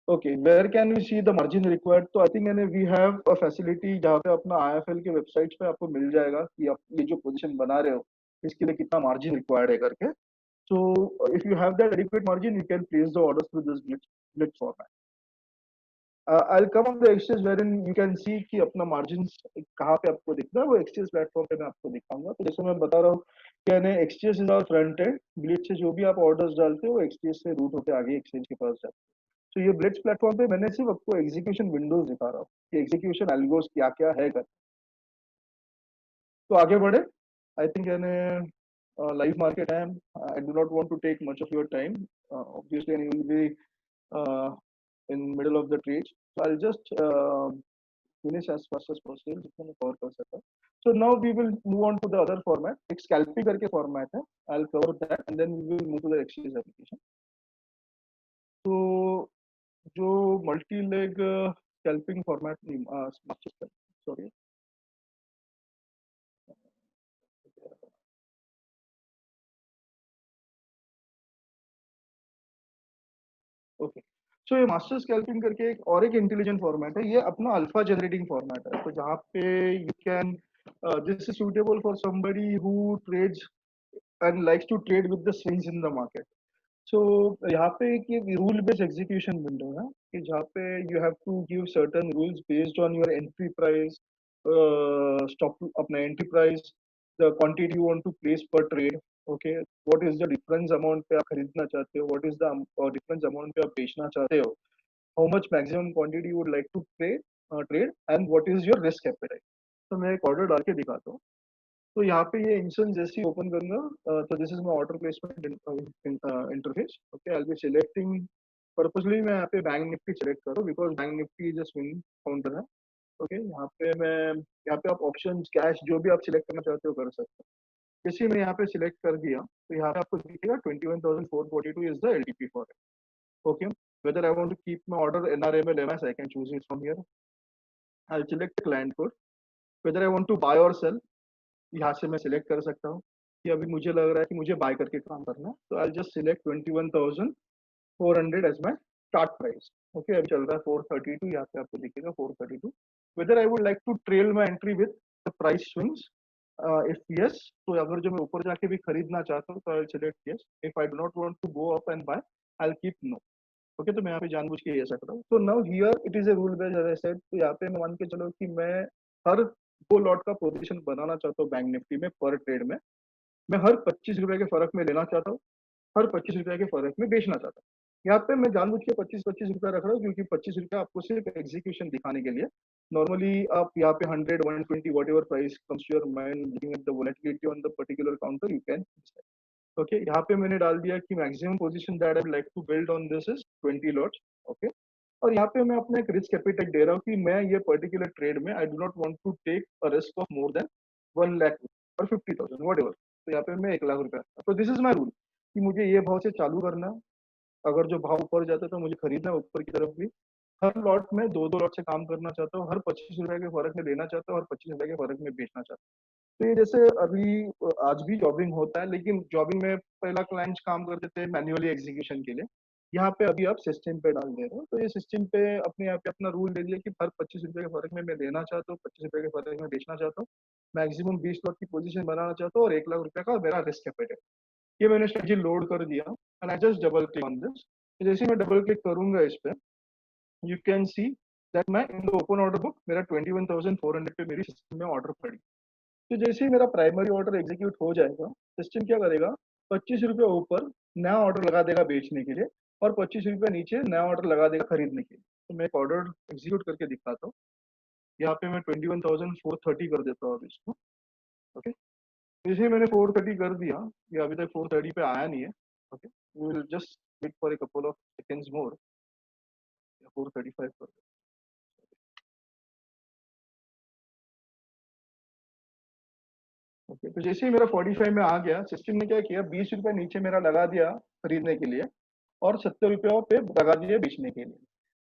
Speaker 1: Okay, where can we see the margin required? तो आई थिंक यानी वी हैव अ फैसिलिटी जहाँ पे अपना IFL के वेबसाइट पे आपको मिल जाएगा कि आप ये जो पोजीशन बना रहे हो इसके लिए कितना मार्जिन रिक्वायर्ड है करके। So if you have that adequate margin you can place the orders through this blit format. I will come on the exchange wherein you can see कि अपना मार्जिन कहाँ पे आपको दिखता है, वो एक्सचेंज प्लेटफॉर्म पे मैं आपको दिखाऊंगा। तो जैसे मैं बता रहा हूँ कि यानी exchange is our front end, blit से जो भी आप ऑर्डर्स डालते हो वो एक्सचेंज से रूट होकर आगे एक्सचेंज के पास जाते हैं। तो ये ब्लिट्स प्लेटफॉर्म पे मैंने सिर्फ आपको एग्जीक्यूशन विंडोज दिखा रहा हूँ कि एग्जीक्यूशन एल्गोस क्या क्या है कर। तो आगे बढ़े। आई थिंक यानी लाइव मार्केट है। I do not want to take much of your time, obviously and you will be in middle of the trade, so I just finish as fast as possible जितना मैं cover कर सकता हूँ। So now we will move on to the other format, एक scalping करके format है। I'll cover that and then we will move to the exchange application. तो जो मल्टी लेग स्कैल्पिंग फॉर्मेट नहीं, सॉरी, ओके। सो ये master scalping करके एक और एक इंटेलिजेंट फॉर्मेट है, ये अपना अल्फा जनरेटिंग फॉर्मेट है। तो जहाँ पे you can, this is suitable for somebody who trades and likes to trade with the swings in the market. So यहाँ पे एक ये रूल बेस्ड एग्जीक्यूशन विंडो है कि जहाँ पे you have to give certain rules based on your entry price, stop अपना entry price, the quantity you want to place पर trade. Okay, what is the difference amount पे आप खरीदना चाहते हो, what is the difference amount पे आप बेचना चाहते हो, how much maximum quantity you would like to trade and what is your risk appetite. तो मैं एक ऑर्डर डाल के दिखाता हूँ। तो यहाँ पे ये इंस्टेंस जैसे ओपन करूंगा, तो this is my order placement interface. Okay, I will be selecting, purposely मैं यहाँ पे बैंक निफ्टी सिलेक्ट करूँ because bank Nifty is a swing counter है। ओके, यहाँ पे मैं, यहाँ पे आप ऑप्शन कैश जो भी आप सिलेक्ट करना चाहते हो कर सकते हो। जैसे मैं यहाँ पे सिलेक्ट कर दिया तो यहाँ पे आपको दिखेगा 21,442 is the LTP for it. Okay, whether I want to keep my order NRML MS, I can choose it from here. I'll select the client code. Whether I want to buy or sell, यहाँ से मैं select कर सकता हूँ कि अभी मुझे लग रहा है कि मुझे बाय करके काम करना है। तो I just select 21,400 as my start price. Okay, अभी चल रहा है 432, यहाँ पे आपको दिखेगा 432। Whether I would like to trail my entry with the price swings, if yes, तो अगर जो मैं ऊपर जाके भी खरीदना चाहता हूँ तो I select yes. If I do not want to go up and buy, I keep no. Okay, तो मैं यहाँ पे जानबूझ के ये ऐसा कर रहा हूँ। तो now here it is a rule based, as I said. तो यहाँ पे मैं मान के चलो कि मैं हर 2 लॉट का पोजीशन बनाना चाहता हूँ बैंक निफ्टी में पर ट्रेड में। मैं हर 25 रुपए के फर्क में लेना चाहता हूँ, हर 25 रुपए के फर्क में बेचना चाहता हूँ। यहाँ पे मैं जानबूझ के 25-25 रुपए रख रहा हूँ क्योंकि 25 रुपए आपको सिर्फ एग्जीक्यूशन दिखाने के लिए। नॉर्मली आप यहाँ पे 100, 120 whatever price comes to your mind, looking at the volatility on the particular counter, you can. Okay, यहाँ पे मैंने डाल दिया कि maximum position that I like to build on this is 20 lots. Okay, और यहाँ पे मैं अपना एक रिस्क कैपिटल दे रहा हूँ कि मैं ये पर्टिकुलर ट्रेड में I do not want to take a risk of more than 1 lakh और 50,000 वट एवर। तो यहाँ पे मैं 1 लाख रुपया, तो दिस इज माई रूल कि मुझे ये भाव से चालू करना है। अगर जो भाव ऊपर जाता है तो मुझे खरीदना है ऊपर की तरफ भी। हर लॉट में दो दो लॉट से काम करना चाहता हूँ, हर 25 रुपए के फर्क में लेना चाहता हूँ और 25 रुपए के फर्क में बेचना चाहता हूँ। तो ये जैसे अभी आज भी जॉबिंग होता है, लेकिन जॉबिंग में पहला क्लाइंट्स काम करते थे मैन्युअली एग्जीक्यूशन के लिए। यहाँ पे अभी आप सिस्टम पे डाल दे रहे हो, तो ये सिस्टम पे अपने यहाँ पे अपना रूल दे दिया कि हर 25 रुपए के फर्क में मैं लेना चाहता हूँ, 25 रुपए के फर्क में बेचना चाहता हूँ, मैक्सिमम 20 लॉट की पोजीशन बनाना चाहता हूँ और 1 लाख रुपए का मेरा रिस्क कैपिटल। ये मैंने स्ट्रेटजी लोड कर दिया and I just double click on this. जैसे ही मैं डबल क्लिक करूंगा इस पे, यू कैन सी दैट मैं in the open order book मेरा 21,400 पे मेरी सिस्टम में ऑर्डर पड़ी। तो जैसे ही मेरा प्राइमरी ऑर्डर एग्जीक्यूट हो जाएगा, सिस्टम क्या करेगा, 25 रुपये ऊपर नया ऑर्डर लगा देगा बेचने के लिए और 25 रुपये नीचे नया ऑर्डर लगा देगा खरीदने के लिए। तो मैं एक ऑर्डर एग्जीक्यूट करके दिखाता हूँ। यहाँ पे मैं 21,430 कर देता हूँ अब इसको। ओके, जैसे ही मैंने 430 कर दिया, ये अभी तक 430 पे आया नहीं है। Okay, we will just wait for a couple of seconds more. 435 कर देता हूँ। ओके, तो जैसे ही मेरा 45 में आ गया, सिस्टम ने क्या किया, 20 रुपये नीचे मेरा लगा दिया खरीदने के लिए और 70 रुपये पे लगा दिया बेचने के लिए।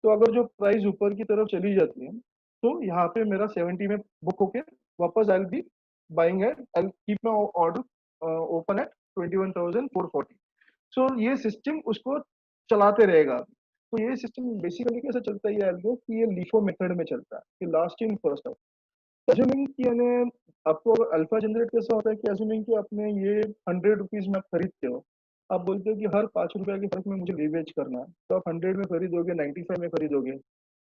Speaker 1: तो अगर जो प्राइस ऊपर की तरफ चली जाती है, तो यहाँ पे मेरा 70 में बुक होके वापस I be buying at, I keep my order open at 21,440। So ये सिस्टम उसको चलाते रहेगा। तो ये सिस्टम बेसिकली कैसे चलता है ये एल्गो, कि ये लीफो मेथड में चलता है कि last in first out. Assuming कि यानी आपको अगर अल्फा जनरेट कैसा होता है कि अज्यूमिंग कि आपने ये 100 रुपीज में आप खरीदते हो, आप बोलते हो कि हर 5 रुपए के फर्क में मुझे लीवरेज करना है, तो आप 100 में खरीदोगे, 95 में खरीदोगे,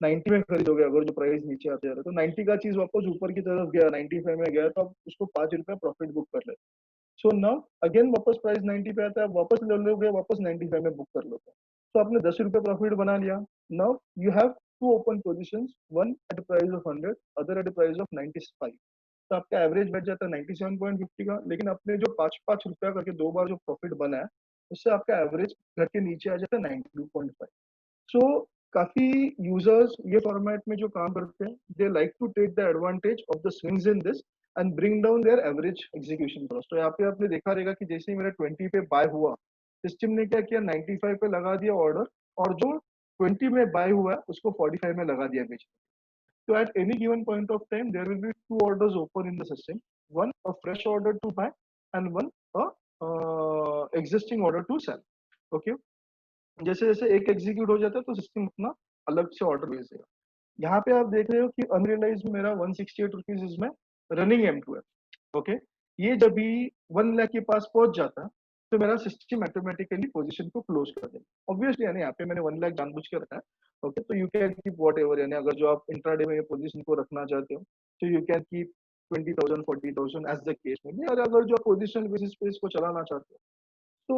Speaker 1: 90 में खरीदोगे। अगर जो प्राइस नीचे आते जा रहा है तो 90 का चीज वापस ऊपर की तरफ गया, 95 में गया, तो आप उसको 5 रुपए प्रॉफिट बुक कर लेते। सो नाउ अगेन वापस प्राइस 90 पे आता है, वापस ले लोगे, वापस 95 में बुक कर लोगे, तो आपने 10 रुपए प्रॉफिट बना लिया। Now you have to open positions, one at the price of 100, other at the price of 95। तो आपका एवरेज बैठ जाता है 97.50 का, लेकिन अपने जो 5-5 रुपया करके दो बार जो प्रॉफिट बना है, उससे आपका एवरेज घर के नीचे आ जाता है 92.5। सो काफी यूजर्स ये फॉर्मेट में जो काम करते हैं, they like to take the advantage of the swings in this and bring down their average execution cost. तो यहाँ पे आपने देखा रहेगा कि जैसे ही मेरा 20 पे बाय हुआ, सिस्टम ने क्या किया, 95 पे लगा दिया ऑर्डर, और जो 20 में बाय हुआ है उसको 45 में लगा दिया बेच। So at any given point of time, there will be two orders open in the system. One a fresh order to buy, and one a existing order to sell. Okay. जैसे जैसे एक एग्जीक्यूट हो जाता है तो system अपना अलग से ऑर्डर भेज देगा। यहाँ पे आप देख रहे हो कि अनरियलाइज मेरा 168 रुपीज इसमें रनिंग M2 है। ओके, ये जब भी 1 लाख के पास पहुंच जाता है, तो मेरा सिस्टम ऑटोमेटिकली पोजीशन को क्लोज कर देगा। ऑब्वियसली यानी यहाँ पे मैंने 1 लाख जानबूझ के रखा है। ओके, तो you can keep what ever, यानी अगर जो आप इंट्राडे में पोजीशन को रखना चाहते हो, तो you can keep 20,000 40,000 as the case में भी। और अगर जो पोजिशन बेसिस पे इसको चलाना चाहते हो, तो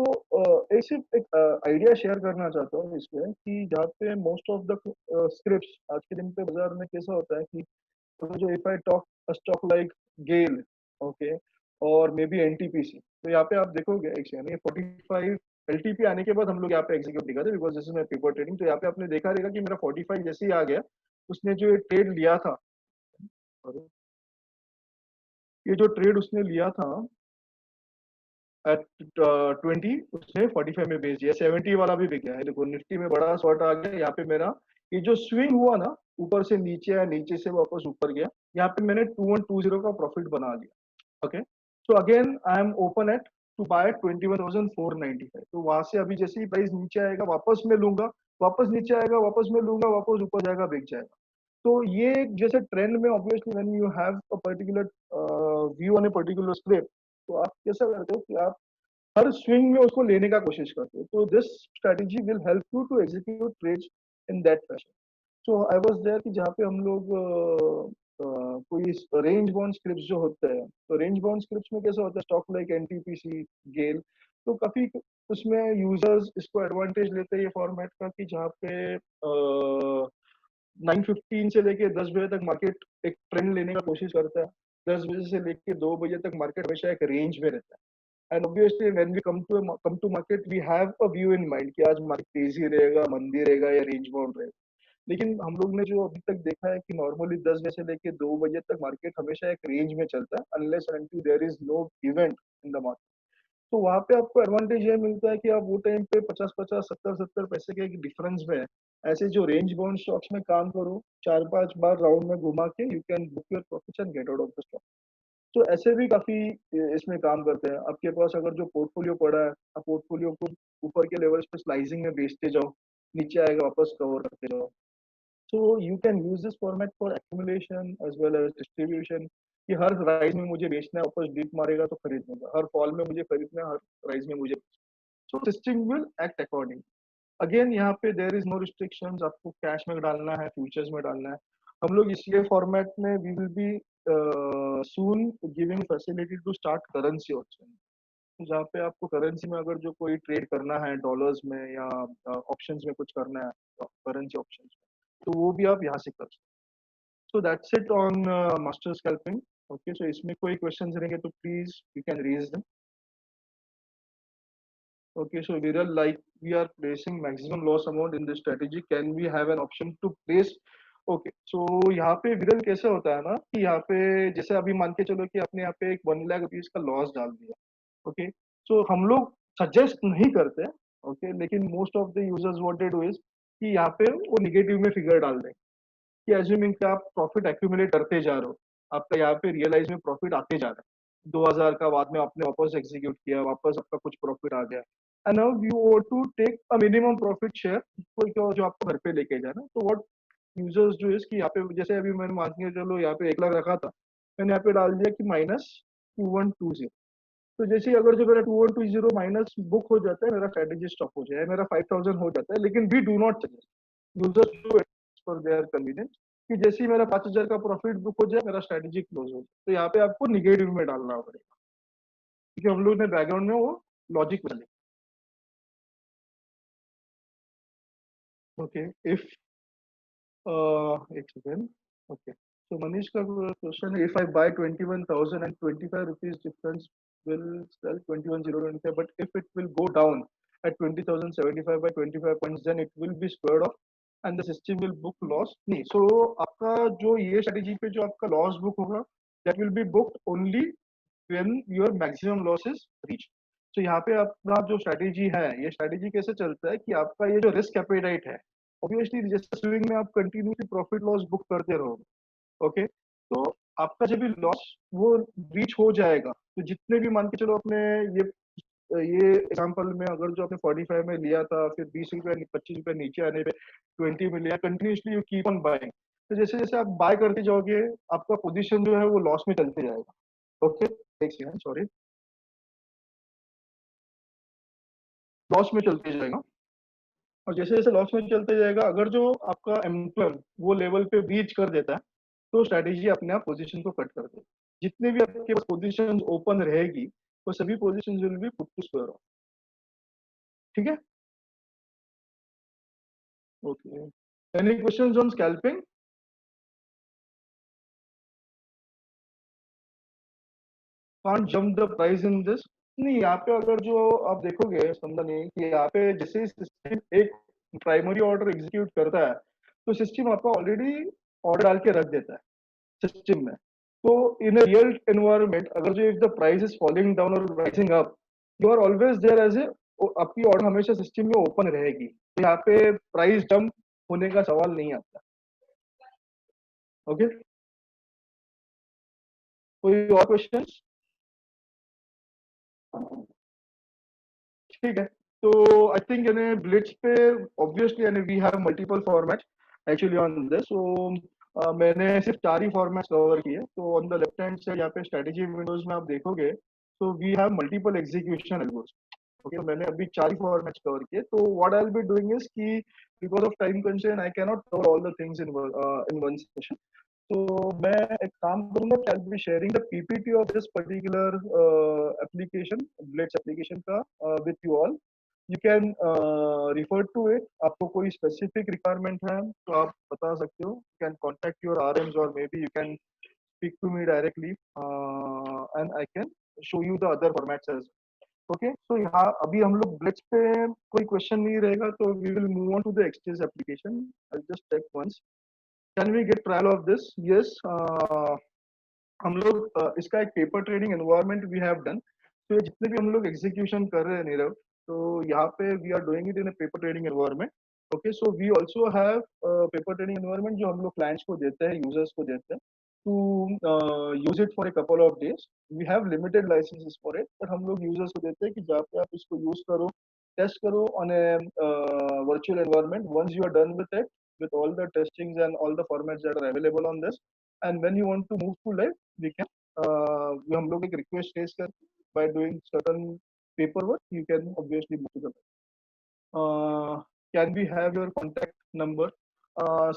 Speaker 1: एक सिर्फ एक आइडिया शेयर करना चाहता हूँ इसमें कि जहाँ पे मोस्ट ऑफ द स्क्रिप्ट्स आज के दिन पे बाजार में कैसा होता है कि जो if I talk stock like GAIL, okay, और मे बी एनटीपीसी, तो यहाँ पे आप देखोगे एक यानी 45 एलटीपी आने के बाद हम लोग यहाँ पे एग्जीक्यूट दिखाते हैं, because this is my paper trading. तो यहाँ पे आपने देखा रहेगा कि मेरा 45 जैसे ही आ गया, उसने जो ये ट्रेड लिया था, और ये जो ट्रेड उसने लिया था एट 20, उसने 45 में बेच दिया, 70 वाला भी बिक गया है। देखो निफ्टी में बड़ा शॉर्ट आ गया यहाँ पे मेरा। ये जो स्विंग हुआ ना, ऊपर से नीचे या नीचे से वापस ऊपर गया, यहाँ पे मैंने 2120 का प्रॉफिट बना लिया। Okay, so again I am open at to buy 21,495। तो वहां से अभी जैसे ही प्राइस नीचे आएगा वापस मैं लूंगा, वापस नीचे आएगा वापस मैं लूंगा, वापस ऊपर जाएगा बिक जाएगा। तो ये जैसे ट्रेंड में obviously when you have a particular view on a particular script, तो आप कैसा करते हो कि आप हर स्विंग में उसको लेने का कोशिश करते हो। तो this strategy will help you to execute trades in that fashion. So I was there कि जहाँ पे हम लोग कोई रेंज बाउंड स्क्रिप्ट्स जो होते हैं, तो रेंज बाउंड स्क्रिप्ट्स में कैसा होता है, स्टॉक लाइक एनटीपीसी, गेल, तो काफी उसमें यूजर्स इसको एडवांटेज लेते हैं ये फॉर्मेट का, कि जहाँ पे 9:15 से लेके 10 बजे तक मार्केट एक ट्रेंड लेने का कोशिश करता है, 10 बजे से लेके 2 बजे तक मार्केट हमेशा एक रेंज में रहता है। And obviously when we come to market, we have a view in mind कि आज मार्केट तेजी रहेगा, मंदी रहेगा या रेंज बाउंड रहेगा। लेकिन हम लोग ने जो अभी तक देखा है कि नॉर्मली 10 बजे से लेके 2 बजे तक मार्केट हमेशा एक रेंज में चलता है, unless and until there is no event in the market. तो वहां पे आपको एडवांटेज ये मिलता है कि आप वो टाइम पे 50-50, 70-70 पैसे के डिफरेंस में ऐसे जो रेंज बाउंड स्टॉक्स में काम करो, 4-5 बार राउंड में घुमा के you can book your profits and get out of the stock. तो ऐसे भी काफी इसमें काम करते हैं। आपके पास अगर जो पोर्टफोलियो पड़ा है, आप पोर्टफोलियो को ऊपर के लेवल्स पे स्लाइसिंग में बेचते जाओ, नीचे आएगा वापस कवर करते जाओ। So you can use this format for accumulation as well as distribution, कि हर राइज में मुझे बेचना है, वापस डिप मारेगा तो खरीदूंगा, हर फॉल में मुझे खरीदना है, हर राइज में मुझे। So system will act according. Again यहाँ पे देयर इज नो रिस्ट्रिक्शंस, आपको कैश में डालना है, फ्यूचर्स में डालना है। हम लोग इसलिए फॉर्मेट में we will be soon giving facility to start currency option, जहाँ पे आपको करेंसी में अगर जो कोई ट्रेड करना है डॉलर्स में या ऑप्शंस में कुछ करना है करेंसी ऑप्शंस में, तो वो भी आप यहाँ से कर सकते। So that's it on master scalping. Okay, so इसमें कोई क्वेश्चंस रहेंगे तो please you can raise them. Okay, so Viral, like we are placing maximum loss amount in this strategy, can we have an option to place? Okay, so यहाँ पे विरल कैसे होता है ना कि यहाँ पे जैसे अभी मान के चलो कि आपने यहाँ पे एक 1 लाख रुपीज का लॉस डाल दिया। ओके, सो हम लोग सजेस्ट नहीं करते। ओके, लेकिन most of the users what they do is कि यहाँ पे वो निगेटिव में फिगर डाल दें कि एज्यूमिंग कि आप प्रॉफिट एक्यूमुलेट करते जा रहे हो, आपका यहाँ पे रियलाइज में प्रॉफिट आते जा रहा है, 2000 का बाद में आपने वापस एग्जीक्यूट किया, वापस आपका कुछ प्रॉफिट आ गया, and now you want to take a minimum profit share जो आपको घर पे लेके जाना। तो व्हाट यूजर्स जो इस कि यहाँ पे जैसे अभी मैंने मान के चलो यहाँ पे 1 लाख रखा था, मैंने यहाँ पे डाल दिया कि -2120। तो जैसे ही अगर जो मेरा 2120 माइनस बुक हो जाता है, मेरा स्ट्रेटेजी स्टॉप हो जाए, मेरा 5000 हो जाता है, लेकिन we do not suggest users to for their convenience कि जैसे ही मेरा 5000 का प्रॉफिट बुक हो जाए, मेरा स्ट्रेटेजी क्लोज हो जाए, तो यहाँ पे आपको निगेटिव में डालना पड़ेगा, क्योंकि हम लोग ने बैकग्राउंड में वो लॉजिक बना। ओके, इफ एक सेकेंड। ओके, so Manish का क्वेश्चन है, if I buy 21,000 and 25 rupees difference will sell 21,025, but if it will go down at 20,075 by 25 points, then it will be squared off and the system will book loss। नहीं, so आपका जो ये strategy पे जो आपका loss book होगा, that will be booked only when your maximum loss is reached। तो यहाँ पे अपना जो स्ट्रेटेजी है, ये स्ट्रेटेजी कैसे चलता है कि आपका ये जो रिस्क एपेटाइट है, ऑब्वियसली जैसे स्विंग में आप कंटिन्यूसली प्रॉफिट लॉस बुक करते रहोगे। ओके, तो आपका जब भी लॉस वो रीच हो जाएगा, तो जितने भी मान के चलो अपने ये एग्जांपल में अगर जो आपने 45 में लिया था, फिर 20 रुपया 25 रुपया नीचे आने पे 20 में लिया, continuously you keep on buying. तो जैसे जैसे आप बाय करते जाओगे, आपका पोजीशन जो है वो लॉस में चलते जाएगा। ओके, एक सेकंड, सॉरी, लॉस में चलते जाएगा। और जैसे जैसे लॉस में चलते जाएगा, अगर जो आपका एम्प्लॉय वो लेवल पे रीच कर देता है, तो स्ट्रेटेजी अपने आप पोजीशन को कट कर दे। जितने भी आपके पास पोजीशन ओपन रहेगी, वो सभी position will be put to square off. ठीक है, okay, any questions on scalping? Can't jump the price in this. नहीं, यहाँ पे अगर जो आप देखोगे समझा नहीं कि यहाँ पे जैसे सिस्टम एक प्राइमरी ऑर्डर एग्जीक्यूट करता है, तो सिस्टम आपका ऑलरेडी ऑर्डर डाल के रख देता है सिस्टम में। तो इन अ रियल एनवायरनमेंट, अगर जो if the price is falling down और rising up, you are always there as a, आपकी ऑर्डर हमेशा सिस्टम में ओपन रहेगी, तो यहाँ पे प्राइस डंप होने का सवाल नहीं आता। ओके, कोई और क्वेश्चन? ठीक है, तो आई थिंक यानी ब्लिट्स पे ऑब्वियसली यानी we have multiple format actually on this. So मैंने सिर्फ 4 ही फॉर्मेट्स कवर किए। तो on the left hand side यहाँ पे स्ट्रेटेजी विंडोज में आप देखोगे, तो we have multiple execution algos. Okay, मैंने अभी 4 ही फॉर्मेट्स कवर किए। तो what I will be doing is कि because of time constraint I can not cover all the things in one session. तो मैं एक काम करूंगा कि I be sharing the PPT of this particular application, Blitz application का, with you all. You can refer to it. आपको कोई specific requirement है तो आप बता सकते हो, you can contact your RMs और may be you can speak to me directly and I can show you the other formats as. Okay, so यहाँ अभी हम लोग ब्लिट्स पे कोई क्वेश्चन नहीं रहेगा, तो we will move on to the exchange application. I just check once, can we get trial of this? Yes, हम लोग इसका एक paper trading environment we have done. तो ये जितने भी हम लोग एग्जीक्यूशन कर रहे हैं नीरव, तो यहाँ पे we are doing it in paper trading environment. Okay, so we also have paper trading environment जो हम लोग क्लाइंट्स को देते हैं, यूजर्स को देते हैं to use it for a couple of days. We have limited licences for it, but हम लोग यूजर्स को देते हैं कि जहाँ पे आप इसको यूज करो, टेस्ट करो on A virtual environment. Once you are done with it, with all the testings and all the formats that are available on this, and when you want to move to live, we can हम लोग एक request raise कर by doing certain paperwork, you can obviously move to the web. Can we have your contact number?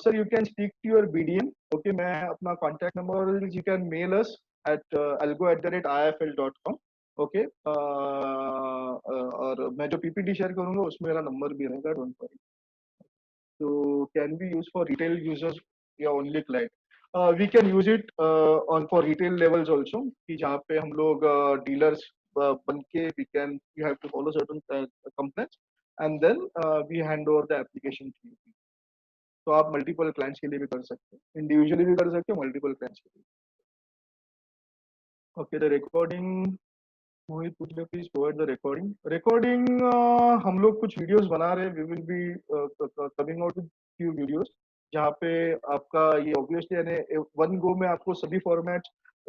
Speaker 1: Sir, you can speak to your BDM. Okay, मैं अपना contact number, you can mail us at algo@ifl.com. Okay, और मैं जो PPT share करूँगा उसमें मेरा number भी रहेगा, don't worry. So can be used for retail users या only client? We can use it on for retail levels also कि जहाँ पे हम लोग dealers बन के we have to follow certain complaints and then we hand over the application to you. तो आप multiple clients के लिए भी कर सकते हैं, individually भी कर सकते हैं, multiple clients के लिए. Okay, the recording. मोहित पूछ रहे please provide the recording. Recording हम लोग कुछ वीडियोस बना रहे हैं. We will be coming out with few videos जहाँ पे आपका ये ऑब्वियसली यानी वन गो में आपको सभी फॉर्मेट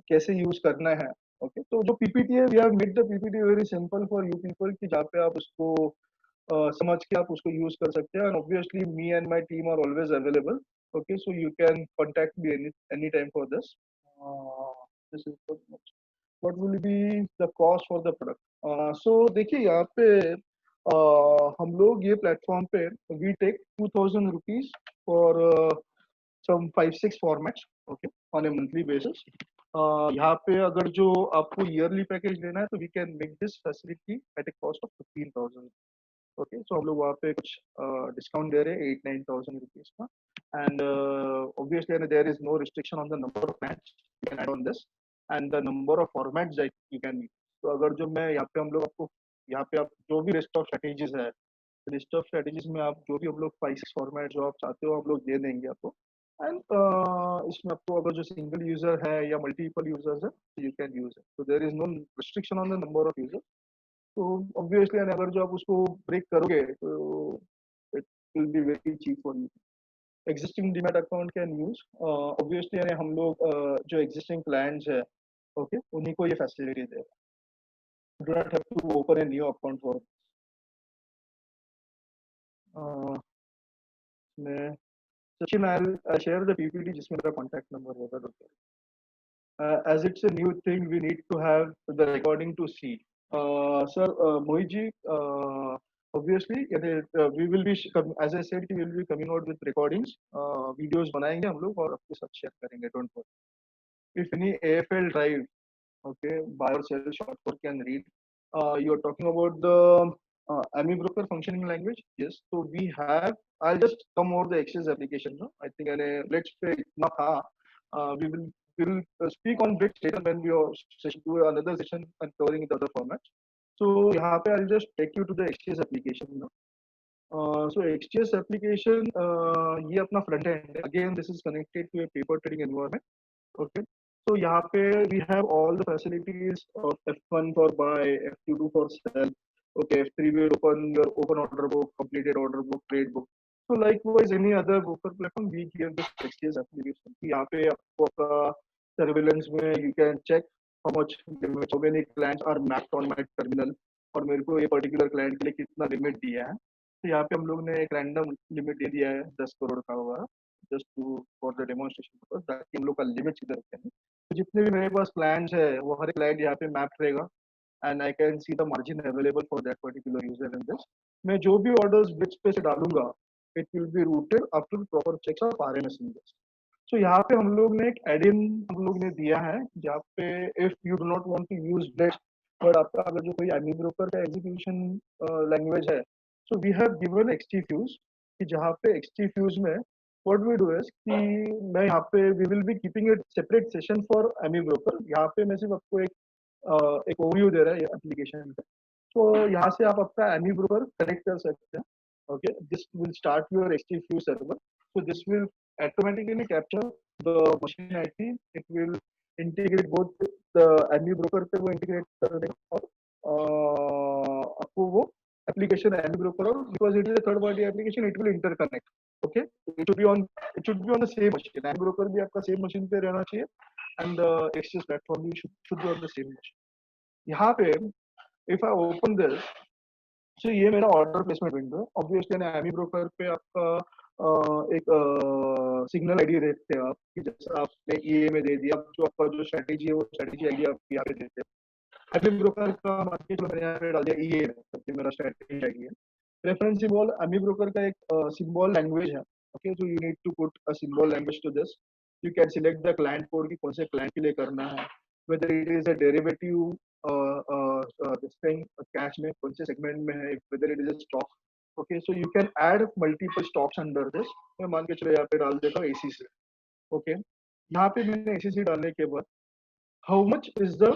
Speaker 1: कैसे यूज करना है. ओके, तो जो पीपीटी है, we have made the PPT very simple for you people कि जहाँ पे आप उसको समझ के आप उसको यूज कर सकते हैं. And obviously me and my team are always available. Okay, so you can contact me any time for this. This is what will be the cost for the product. So देखिए यहाँ पे हम लोग ये platform पे we take 2000 rupees for some 5-6 formats, okay, on a monthly basis. यहाँ पे अगर जो आपको yearly package लेना है तो we can make this facility at a cost of 15,000. Okay, सो हम लोग वहाँ पे कुछ डिस्काउंट दे रहे हैं 8-9,000 रुपीज का. And obviously there is no restriction on the number of match you can add on this and the number of formats that you can use. तो अगर जो मैं यहाँ पे हम लोग आपको यहाँ पे आप जो भी लिस्ट ऑफ स्ट्रेटेजीज है, लिस्ट ऑफ स्ट्रेटेजीज में आप जो भी हम लोग 5-6 फॉर्मेट जो आप चाहते हो हम लोग दे देंगे आपको. एंड इसमें आपको अगर जो सिंगल यूजर है या मल्टीपल यूजर्स है you can use it. So there is no restriction on the number of users. तो ऑब्वियसली अगर जो आप उसको ब्रेक करोगे तो it will be very cheap for you. Existing demat account can use obviously हम लोग जो एग्जिस्टिंग क्लाइंट्स है, ओके, उन्हीं को ये फैसिलिटी दे. Do not have to open a new account for. मैं Sachin I share the PPT जिसमें मेरा कॉन्टैक्ट नंबर होगा. As it's a new thing, we need to have the recording to see. Sir, Mohit ji, obviously, we will be, as I said, we will be coming out with recordings, videos बनाएंगे हम लोग और आपके साथ share करेंगे. Don't worry. If any AFL drive, okay, buy or sell short code can read. You are talking about the AMI broker functioning language. Yes. So we have. I'll just come over the Exchange application. No? I think let's say ना था. We will speak on bits later when we do another session and covering the other formats. So यहाँ पे I'll just take you to the Exchange application. No? So XGS application ये अपना front end है. Again, this is connected to a paper trading environment. Okay. So यहाँ पे we have all the facilities of F1 for buy, F2 for sell. Okay, F3 will open your open order book, completed order book, trade book. So likewise, any other broker platform, we give this XGS application. यहाँ पे आपको आपका surveillance में you can check how much limit, how many clients are mapped on my terminal और मेरे को ये particular client के लिए कितना limit दिया है. तो यहाँ पे हम लोग ने एक रैंडम लिमिट दे दिया है 10 करोड़ का होगा, just to for the demonstration purpose, ताकि हम लोग का लिमिट सीधे रखते हैं. तो जितने भी मेरे पास प्लान्स है वो हर एक क्लाइंट यहाँ पे मैप रहेगा and I can see the margin available for that particular user in this. मैं जो भी ऑर्डर्स ब्रिज पे से डालूंगा it will be routed after proper checks of RMS in this. So यहाँ पे हम लोग ने एक एड-इन हम लोग ने दिया है जहाँ पे if you do not want to use bridge but आपका अगर जो कोई एमी ब्रोकर का एग्जीक्यूशन लैंग्वेज है, so we have given XGFuse कि जहाँ पे XGFuse में what we do is कि मैं यहाँ पे we will be keeping a separate session for AMI broker. यहाँ पे मैं सिर्फ आपको एक overview दे रहा है ये application पे. तो यहाँ से आप अपना AMI broker connect कर सकते हैं. Okay, this will start your XGFuse server. So this will automatically capture the machine IP. It will integrate both the AMI broker पे वो integrate कर देगा और आपको वो एप्लीकेशन एमी ब्रोकर, और because it is a third party application it will interconnect. Okay, it should be on the same machine. AmiBroker भी आपका सेम मशीन पे रहना चाहिए एंड एक्सचेंज प्लेटफॉर्म भी should be on the same machine. यहाँ पे if I open this, so ये मेरा order placement window. Obviously Amy broker पे आपका एक सिग्नल आईडी देते हैं आप, कि जैसे आपने ईए में दे दिया, जो आपका जो स्ट्रेटेजी है वो स्ट्रेटेजी आईडी आप यहाँ पे देते हैं. एमी ब्रोकर का मार्केट मैंने यहाँ पे डाल दिया ईए में, मेरा स्ट्रेटेजी आईडी है. रेफरेंस सिंबल एमी ब्रोकर का एक सिंबल लैंग्वेज है. Okay, so you need to put a symbol language to this. You can select the client code, की कौन से क्लाइंट के लिए करना है, whether it is a derivative this thing cash में कौन से segment में है, whether it is a stock. Okay, so you can add multiple stocks under this. मैं मान के चलो यहाँ पे डाल देता हूँ ACC. Okay, यहाँ पे मैंने ACC डालने के बाद how much is the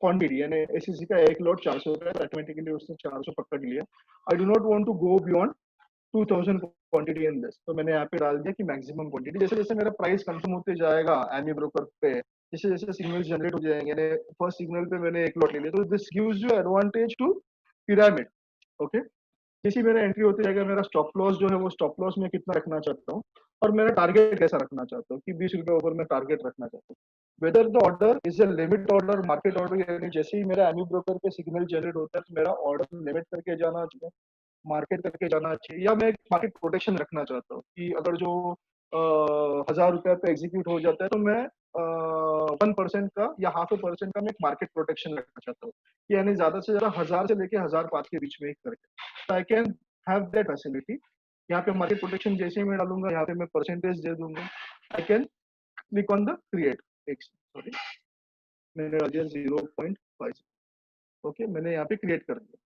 Speaker 1: quantity, यानी ACC का एक लॉट 400 का है, ऑटोमेटिकली उसने 400 पकड़ लिया. I do not want to go beyond 2000 quantity in this. तो मैंने यहाँ पे डाल दिया कि मैक्सिमम क्वांटिटी. जैसे जैसे मेरा प्राइस कंफर्म होते जाएगा एमी ब्रोकर पे, जैसे जैसे सिग्नल्स जनरेट हो जाएंगे, यानी फर्स्ट सिग्नल पे मैंने एक लॉट ले लिया, तो this gives you advantage to pyramid. Okay, जैसे मेरा एंट्री होते जाएगा, मेरा स्टॉप लॉस जो है वो स्टॉप लॉस में कितना रखना चाहता हूँ, और मेरा टारगेट कैसा रखना चाहता हूँ कि 20 रुपए ऊपर मैं टारगेट रखना चाहता हूँ. Whether the order is a limit order, market order, यानी जैसे ही मेरा एमी ब्रोकर पे सिग्नल जनरेट होता है तो मेरा ऑर्डर लिमिट करके जाना चाहिए, मार्केट करके जाना चाहिए, या मैं एक मार्केट प्रोटेक्शन रखना चाहता हूँ कि अगर जो 1000 रुपये पे एग्जीक्यूट हो जाता है तो मैं 1% का या 0.5% का मैं एक मार्केट प्रोटेक्शन रखना चाहता हूँ, यानी ज्यादा से ज्यादा 1000 से लेके 1005 के बीच में एक करके. I can have that facility. यहाँ पे मार्केट प्रोटेक्शन जैसे ही मैं डालूंगा, यहाँ पे मैं परसेंटेज दे दूंगा. I can click on the create. Sorry, मैंने डाल दिया 0.5. ओके, मैंने यहाँ पे क्रिएट कर दिया.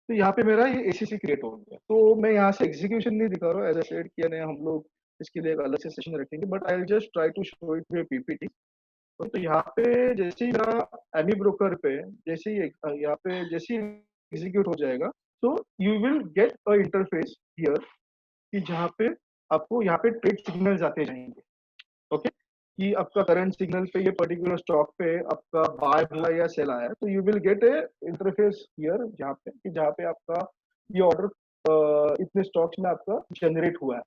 Speaker 1: तो यहाँ पे मेरा ये एसीसी क्रिएट हो गया. तो मैं यहाँ से एग्जीक्यूशन नहीं दिखा रहा हूँ, एज ए सेड किया नहीं, हम लोग इसके लिए एक अलग से सेशन रखेंगे, but I will just try to show it through PPT. तो यहाँ पे जैसे ही मेरा एमी ब्रोकर पे जैसे ही यहाँ पे जैसे ही एग्जीक्यूट हो जाएगा, तो you will get a interface here, कि जहाँ पे आपको यहाँ पे ट्रेड सिग्नल आते जाएंगे. ओके, कि आपका करंट सिग्नल पे ये पर्टिकुलर स्टॉक पे आपका बाय हुआ या सेल आया, तो you will get A interface here, जहाँ पे कि जहाँ पे आपका ये ऑर्डर इतने स्टॉक्स में आपका जनरेट हुआ है.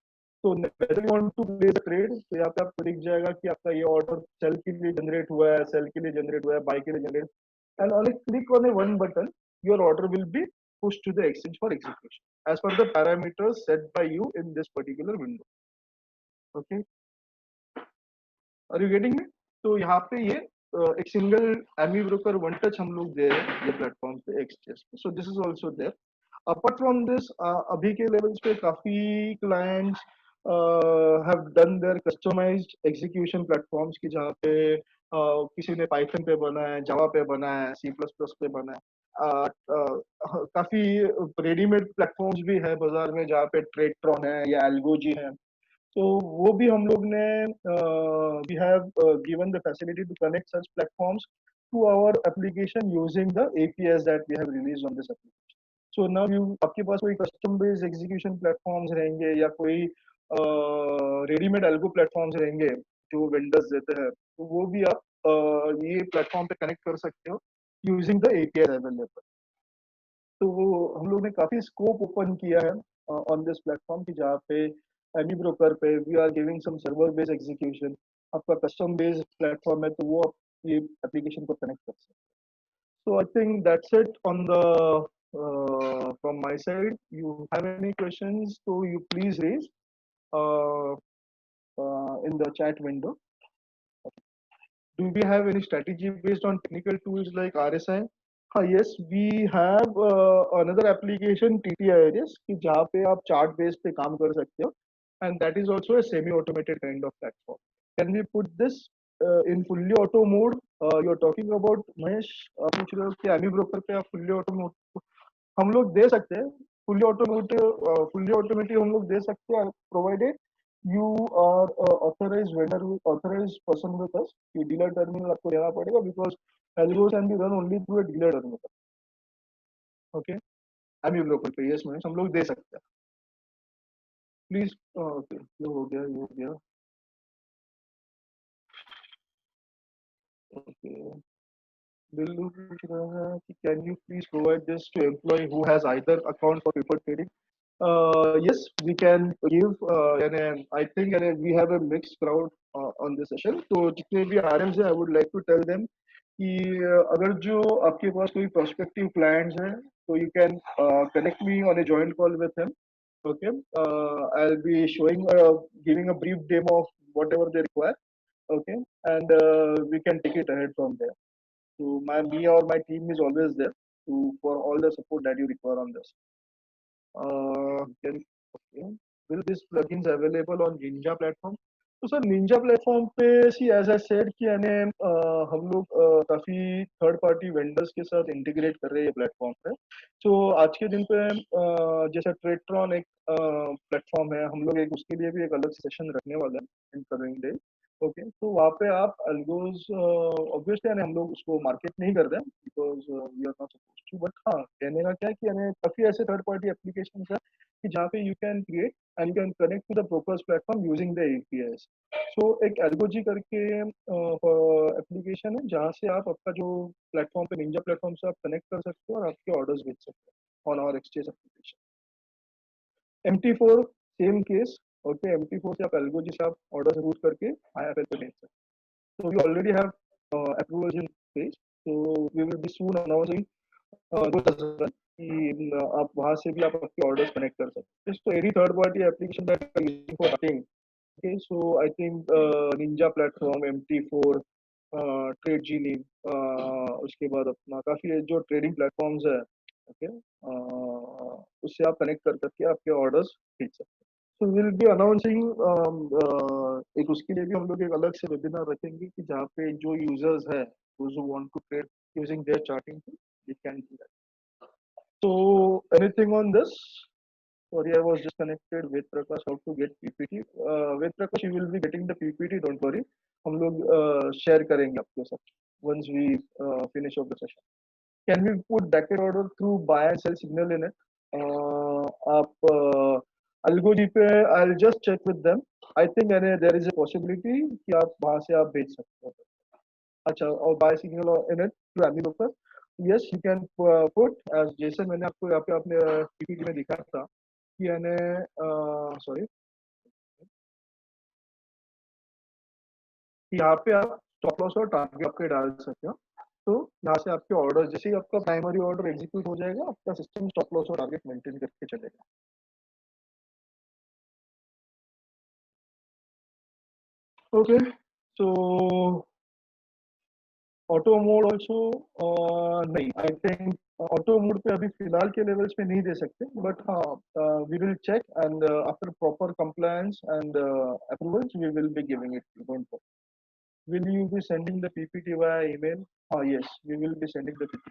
Speaker 1: तो whether you want to place a trade, तो यहाँ पे आपको दिख जाएगा कि आपका ये ऑर्डर सेल के लिए जनरेट हुआ है, सेल के लिए जनरेट हुआ है, बाय के लिए generate, and only click on A one button, your order will be pushed to the exchange for execution as per the parameters set by you in this particular window. Okay, are you getting me? तो यहाँ पे ये एक single AmiBroker one touch हम लोग दे रहे हैं ये प्लेटफॉर्म पे एक्सचेंज पे. सो this is also there. Apart from this, अभी के लेवल्स पे काफी clients have done their customised execution platforms, की जहाँ पे किसी ने पाइथन पे बना है, जावा पे बना है, सी प्लस प्लस पे बना है. काफी रेडीमेड प्लेटफॉर्म्स भी है बाजार में, जहाँ पे ट्रेडट्रॉन है या एल्गोजी है. तो वो भी हम लोग ने we have given the facility to connect such platforms to our application using the APIs that we have released on this application. So now you, आपके पास कोई कस्टम बेस्ड एग्जीक्यूशन प्लेटफॉर्म्स रहेंगे या कोई रेडीमेड एल्गो प्लेटफॉर्म्स रहेंगे जो vendors देते हैं, तो वो भी आप ये प्लेटफॉर्म पे कनेक्ट कर सकते हो यूजिंग द एपीआई अवेलेबल. तो हम लोग ने काफी स्कोप ओपन किया है ऑन दिस प्लेटफॉर्म, की जहाँ पे एनी ब्रोकर पे we are giving some server based execution. आपका कस्टम बेस्ड प्लेटफॉर्म है तो वो आप ये एप्लीकेशन को कनेक्ट कर सकते हैं. So I think that's it on the from my side. You have any questions, तो you please raise in the chat window. Do we have any strategy based on technical tools like RSI? Yes, we have another application TTIRS, कि जहाँ पे आप chart based पे काम कर सकते हो, and that is also a semi-automated kind of platform. Can we put this in fully auto mode? You're talking about Mahesh, पूछ रहे हो कि एमी ब्रोकर पे आप fully auto mode हम लोग दे सकते हैं. fully automated हम लोग दे सकते हैं, provided you are authorized vendor, authorized person with us. कि डीलर टर्मिनल आपको लेना पड़ेगा, because algos can be run only through a dealer terminal. Okay, any broker पे यस मैम हम लोग दे सकते हैं. प्लीज. ओके, ये हो गया, ये हो गया. ओके, बिल्लू पूछ रहा है कि can you please provide this to employ who has either account for paper trading. Yes, we can give, and I think and we have a mixed crowd on this session. तो जितने भी RMs हैं, I would like to tell them कि अगर जो आपके पास कोई prospective clients हैं, तो you can connect me on a joint call with them. Okay, I'll be showing, giving a brief demo of whatever they require. Okay, and we can take it ahead from there. So me or my team is always there for all the support that you require on this. Can okay. Will these plugins available on Ninja platform? तो sir Ninja platform पे सी as I said कि यानी हम लोग काफी third party vendors के साथ integrate कर रहे हैं प्लेटफॉर्म पे. तो आज के दिन पे जैसा ट्रेडट्रॉन एक प्लेटफॉर्म है, हम लोग एक उसके लिए भी एक अलग सेशन रखने वाले हैं इन कमिंग डे. ओके, तो वहाँ पे आप अल्गोज ऑब्वियसली यानी हम लोग उसको मार्केट नहीं कर रहे हैं because we are not suppose to, but हाँ कहने का क्या है कि यानी काफी ऐसे थर्ड पार्टी एप्लीकेशन है कि जहाँ पे you can create and you can connect to the propers platform using the APIs. So एक एल्गोजी करके एप्लीकेशन है जहाँ से आप आपका जो प्लेटफॉर्म पे निंजा प्लेटफॉर्म से आप कनेक्ट कर सकते हो और आपके ऑर्डर्स बेच सकते हो on our exchange application. MT4 same case. Okay, MT4 से आप एल्गोजी से आप ऑर्डर रूट करके IFL पे बेच सकते हो. So we already have approvals in place. So we will be soon announcing those as well. कि आप वहाँ से भी आप आपके orders connect कर सकते हैं. So any third party application that you are using for marketing. Okay, so I think Ninja platform, MT4, Trade Genie, उसके बाद अपना काफी जो ट्रेडिंग प्लेटफॉर्म्स है, ओके, उससे आप कनेक्ट कर करके आपके ऑर्डर्स खींच सकते हैं. So we'll be announcing एक उसके लिए भी हम लोग एक अलग से वेबिनार रखेंगे कि जहाँ पे जो यूजर्स है, those who want to trade using their charting tool, they can do that. So anything on this? Sorry, I was disconnected. Ved Prakash, how to get PPT? Ved Prakash, you will be getting the PPT. Don't worry. हम लोग share करेंगे आपके साथ once we finish of the session. Can we put bracket order through buy and sell signal in it? आप Algoji पे I'll just check with them. I think there is a possibility कि आप वहाँ से आप भेज सकते हो. अच्छा, और buy signal in it to Amazon पर. Yes, you can put as जैसे मैंने आपको यहाँ पे अपने PPT में दिखा था कि यानी सॉरी यहाँ पे आप स्टॉप लॉस और टारगेट आपके डाल सकते हो. तो यहाँ से आपके ऑर्डर जैसे ही आपका प्राइमरी ऑर्डर एग्जीक्यूट हो जाएगा, आपका सिस्टम स्टॉप लॉस और टारगेट मेंटेन करके चलेगा. ओके, सो ऑटो मोड ऑल्सो नहीं, आई थिंक ऑटो मोड पे अभी फिलहाल के लेवल्स पे नहीं दे सकते, बट हाँ we will check and after proper compliance and approvals we will be giving it. Don't worry. Will you be sending the PPT via email? Yes, we will be sending the PPT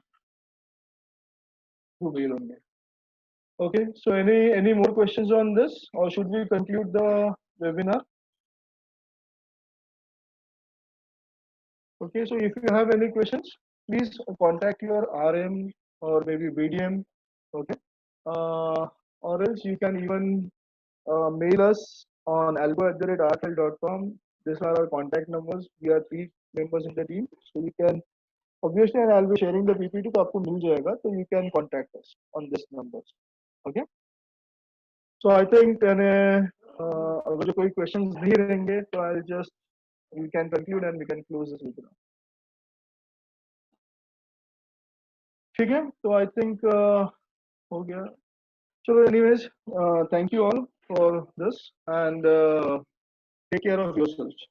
Speaker 1: through mail only. Okay, so any more questions on this, or should we conclude the webinar? Okay, so if you have any questions, please contact your RM or maybe BDM. Okay, or else you can even mail us on algo@rfl.com. These are our contact numbers. We are 3 members in the team, so you can obviously, and I'll be sharing the PPT तो आपको मिल जाएगा, so you can contact us on this numbers. Okay, so I think अगर जो कोई questions नहीं रहेंगे तो I'll just we can conclude and we can close this webinar. ठीक है, तो I think हो गया. चलो, anyways, thank you all for this and take care of yourselves.